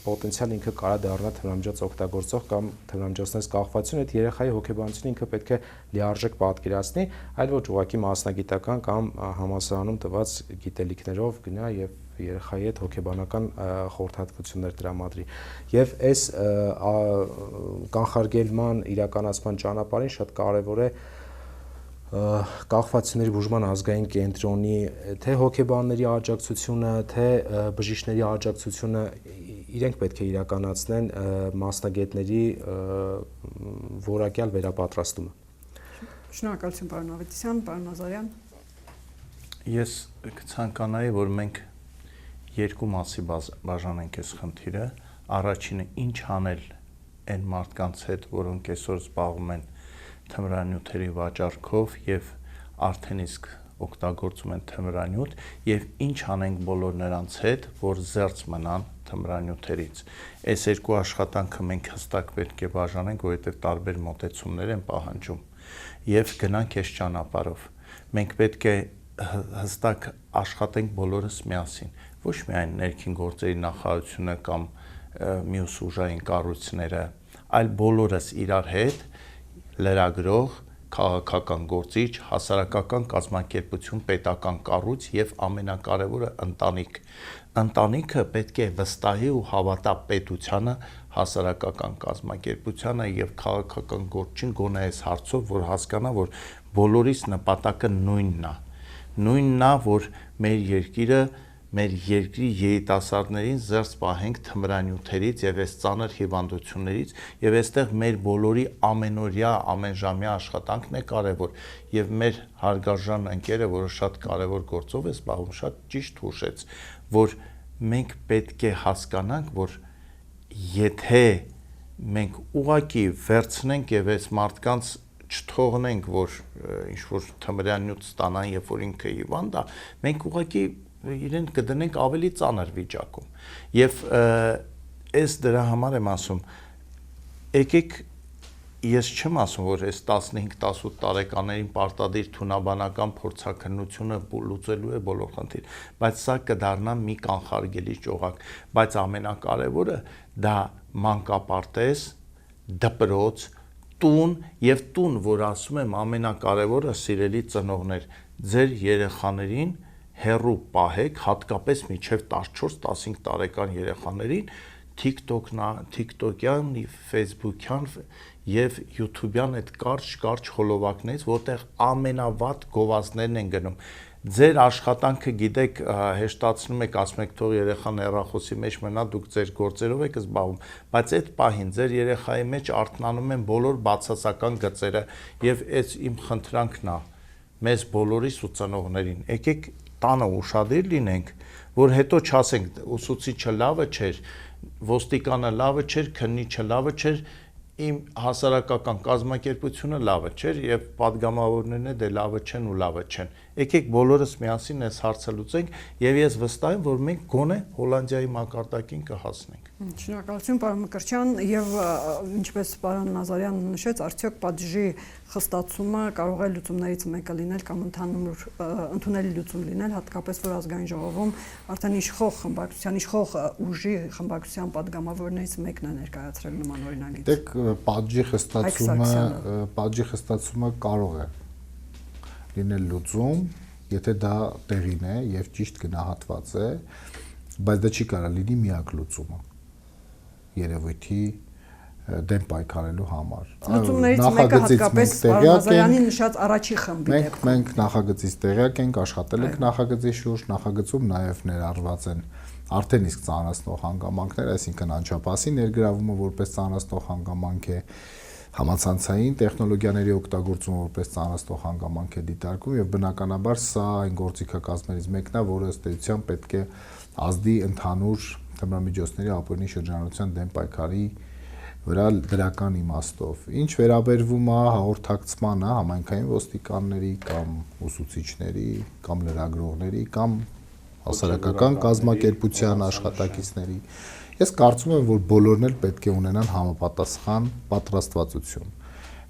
պոտենցիալ ինքը կարա դառնա թմրամիջոց օգտագործող կամ թմրամիջոցներից կախվածություն, այդ երեխայի հոգեբանությունը ինքը պետք է լիարժեք պատկերացնի, այլ ոչ ուղղակի մասնագիտական կամ համալսարանում տված գիտելիքներով գնա եւ երեխայի հետ հոգեբանական խորհրդատվություններ տրամադրի։ Եվ այս կանխարգելման իրականացման ճանապարհին շատ կարևոր է կախվածությունների բուժման ազգային կենտրոնի թե հոգեբանների աջակցությունը, թե բժիշկների աջակցությունը իրենք պետք է իրականացնեն մասնագետների որակյալ վերապատրաստումը։ Շնորհակալություն պարոն Ավետիսյան, պարոն Նազարյան։ Ես կցանկանայի, որ մենք երկու մասի բաժանենք այս խնդիրը։ Առաջինը ինչ անել այն մարդկանց հետ, որոնք այսօր զբաղվում են թմրանյութերի վաճառքով եւ արդեն իսկ օգտագործում են թմրանյութ եւ ինչ անենք բոլոր նրանց հետ, որ զերծ մնան թմրանյութերից։ Այս երկու աշխատանքը մենք հստակ պետք է բաժանենք, որովհետեւ տարբեր մոտեցումներ են պահանջում եւ գնանք այս ճանապարհով։ Մենք պետք է հստակ աշխատենք բոլորս միասին, ոչ միայն ներքին գործերի նախարարությունը կամ մյուս ուժային կառույցները, այլ բոլորս իրար հետ լրագրող, քաղաքական գործիչ, հասարակական կազմակերպություն, պետական կառույց եւ ամենակարևորը ընտանիք։ Ընտանիքը պետք է վստահի ու հավատա պետությանը, հասարակական կազմակերպությանը եւ քաղաքական գործին գոնե այս հարցով, որ հասկանա, որ բոլորիս նպատակը նույնն է։ Նույնն է, որ մեր երկիրը մեր երկրի երիտասարդներին զերծ պահենք թմրանյութերից եւ այս ծանր հիվանդություններից եւ այստեղ մեր բոլորի ամենօրյա ամենժամյա աշխատանքն է կարեւոր եւ մեր հարգարժան ընկերը, որը շատ կարեւոր գործով է զբաղվում, շատ ճիշտ հուշեց, որ մենք պետք է հասկանանք, որ եթե մենք ուղղակի վերցնենք եւ այս մարդկանց չթողնենք, որ ինչ որ թմրանյութ ստանան, երբ որ ինքը հիվանդ է, մենք ուղղակի իրեն կդնենք ավելի ծանր վիճակում եւ այս դրա համար եմ ասում եկեք ես չեմ ասում որ այս 15-18 տարեկաներին պարտադիր թունաբանական փորձաքննությունը լուծելու է բոլոր խնդիր բայց սա կդառնա մի կանխարգելիչ օղակ բայց ամենակարևորը դա մանկապարտեզ դպրոց տուն եւ տուն որ ասում եմ ամենակարևորը սիրելի ծնողներ ձեր երեխաներին հեռու պահեք, հատկապես մինչև 14-15 տարեկան երեխաներին TikTok-յան, Facebook-յան եւ YouTube-յան այդ կարճ խոլովակներից, որտեղ ամենավատ գովազդներն են գնում։ Ձեր աշխատանքը գիտեք, հեշտացնում եք, ասում եք թող երեխան հեռախոսի մեջ մնա, դուք ձեր գործերով եք զբաղվում, բայց այդ պահին ձեր երեխայի մեջ արթնանում են բոլոր բացասական գծերը եւ այս իմ խնդրանքն է մեզ բոլորիս ու ծնողներին։ Եկեք տանը ուշադիր լինենք, որ հետո չասենք ուսուցիչը լավը չէր, ոստիկանը լավը չէր, քննիչը լավը չէր, իմ հասարակական կազմակերպությունը լավը չէր եւ падգամավորներն էլ լավը չեն ու լավը չեն։ Եկեք բոլորս միասին այս հարցը լուծենք եւ ես վստահ եմ, որ մենք գոնե Հոլանդիայի մակարդակին կհասնենք։ Շնորհակալություն պարոն Մկրտչյան եւ ինչպես պարոն Նազարյանը նշեց, արդյոք պատժի խստացումը կարող է լուծումներից մեկը լինել կամ ընդունելի լուծում լինել, հատկապես որ ազգային ժողովում արդեն իշխող խմբակցության իշխող ուժի խմբակցության падգամավորներից մեկն է ներկայացրել նման օրինագիծ։ Դեք պատժի խստացումը կարող է լինել լուծում, եթե դա տեղին է եւ ճիշտ գնահատված է, բայց դա չի կարող լինի միակ լուծումը երևույթի դեմ պայքարելու համար։ Լուծումներից մեկը հատկապես Նազարյանի նշած առաջի խմբի դեպքում։ Մենք նախագծից տեղյակ ենք, աշխատել ենք նախագծի շուրջ, նախագծում նաև ներառված են արդեն իսկ ծանրացնող հանգամանքներ, այսինքն անչափահասի ներգրավումը որպես ծանրացնող հանգամանք է, համացանցային տեխնոլոգիաների օգտագործումը որպես ծանրացնող հանգամանք է դիտարկում եւ բնականաբար սա այն գործիքակազմերից մեկն է, որը ըստ էության պետք է ազդի ընդհանուր թմրամիջոցների ապօրինի շրջանառության դեմ պայքարի վրա դրական իմաստով։ Ինչ վերաբերվում է հաղորդակցմանը համայնքային ոստիկանների կամ ուսուցիչների կամ լրագրողների կամ հասարակական կազմակերպության աշխատակիցների, ես կարծում եմ, որ բոլորն էլ պետք է ունենան համապատասխան պատրաստվածություն։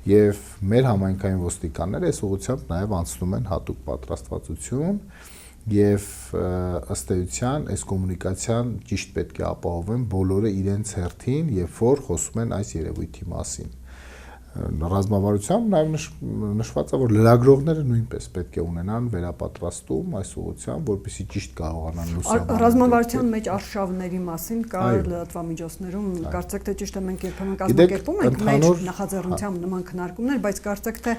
Եվ մեր համայնքային ոստիկանները այս ուղղությամբ նաև անցնում են հատուկ պատրաստվածություն եւ ըստ էության այս կոմունիկացիան ճիշտ պետք է ապահովեն բոլորը իրենց հերթին, երբ որ խոսում են այս երևույթի մասին։ Ռազմավարությամբ նաև նշված է, որ լրագրողները նույնպես պետք է ունենան վերապատրաստում այս ուղղությամբ, որպեսզի ճիշտ կարողանան լուսաբանել։ Ռազմավարության մեջ արշավների մասին կա լրատվամիջոցներում, կարծեք թե ճիշտ է մենք երբեմն կազմակերպում ենք մեր նախաձեռնությամբ նման քննարկումներ, բայց կարծեք թե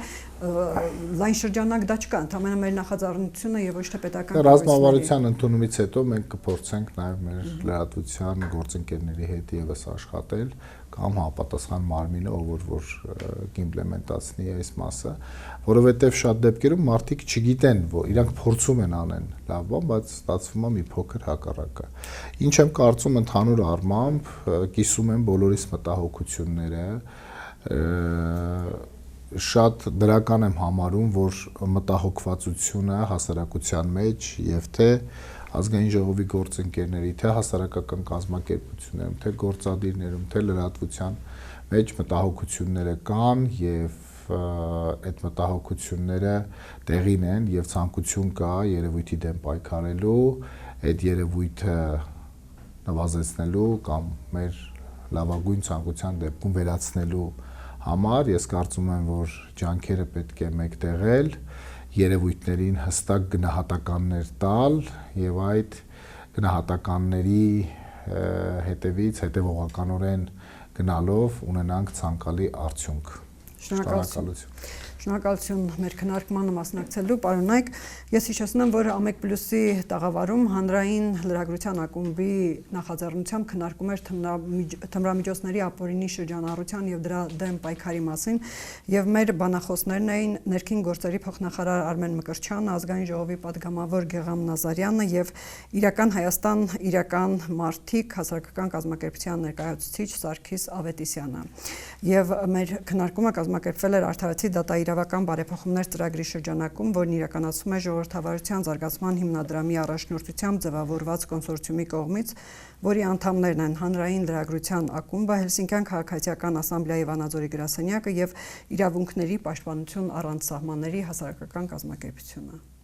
լայն շրջանակ դա չկա, ընդհանրապես մեր նախաձեռնությունը եւ ոչ թե պետական ռազմավարության ընդունումից հետո մենք կփորձենք նաև մեր լրատվության գործընկերների հետ եւս աշխատել կամ համապատասխան մարմինը, ով որ կիմպլեմենտացնի այս մասը, որովհետև շատ դեպքերում մարդիկ չգիտեն, որ իրանք փորձում են անեն լավ բան, բայց ստացվում է մի փոքր հակառակը։ Ինչ եմ կարծում ընդհանուր առմամբ, կիսում են բոլորիս մտահոգությունները, շատ դրական եմ համարում, որ մտահոգվածությունը հասարակության մեջ եւ թե ազգային ժողովի գործընկերների, թե հասարակական կազմակերպություններում, թե գործադիրներում, թե լրատվության մեջ մտահոգությունները կան եւ այդ մտահոգությունները տեղին են եւ ցանկություն կա երևույթի դեմ պայքարելու, այդ երևույթը նվազեցնելու կամ մեր լավագույն ցանկության դեպքում վերացնելու համար ես կարծում եմ, որ ջանքերը պետք է մեկտեղել, երևույթներին հստակ գնահատականներ տալ եւ այդ գնահատականների հետևից հետեւողականորեն գնալով ունենանք ցանկալի արդյունք։ Շնորհակալություն։ Շնորհակալություն մեր քննարկմանը մասնակցելու, պարոն Նայք։ Ես հիշեցնեմ, որ ԱՄԵԿ+-ի տաղավարում հանրային լրագրության ակումբի նախաձեռնությամբ քննարկում էր թմրամիջոցների ապօրինի շրջանառության եւ դրա դեմ պայքարի մասին, եւ մեր բանախոսներն էին ներքին գործերի փոխնախարար Արմեն Մկրտչյանը, ազգային ժողովի падգամավոր Գեգամ Նազարյանը եւ Իրական Հայաստան իրական մարդիկ հասարակական կազմակերպության ներկայացուցիչ Սարգիս Ավետիսյանը։ Եվ մեր քննարկումը կազմակերպվել էր Արդարացի դատաիրավական բարեփոխումներ ծրագրի շրջանակում, որն իրականացվում է Ժողովրդավարության զարգացման հիմնադրամի առաջնորդությամբ ձևավորված կոնսորցիումի կողմից, որի անդամներն են Հանրային լրագրության ակումբը, Հելսինկյան քաղաքացիական ասամբլեայի Վանաձորի գրասենյակը եւ Իրավունքների պաշտպանություն առանց սահմանների հասարակական կազմակերպությունը։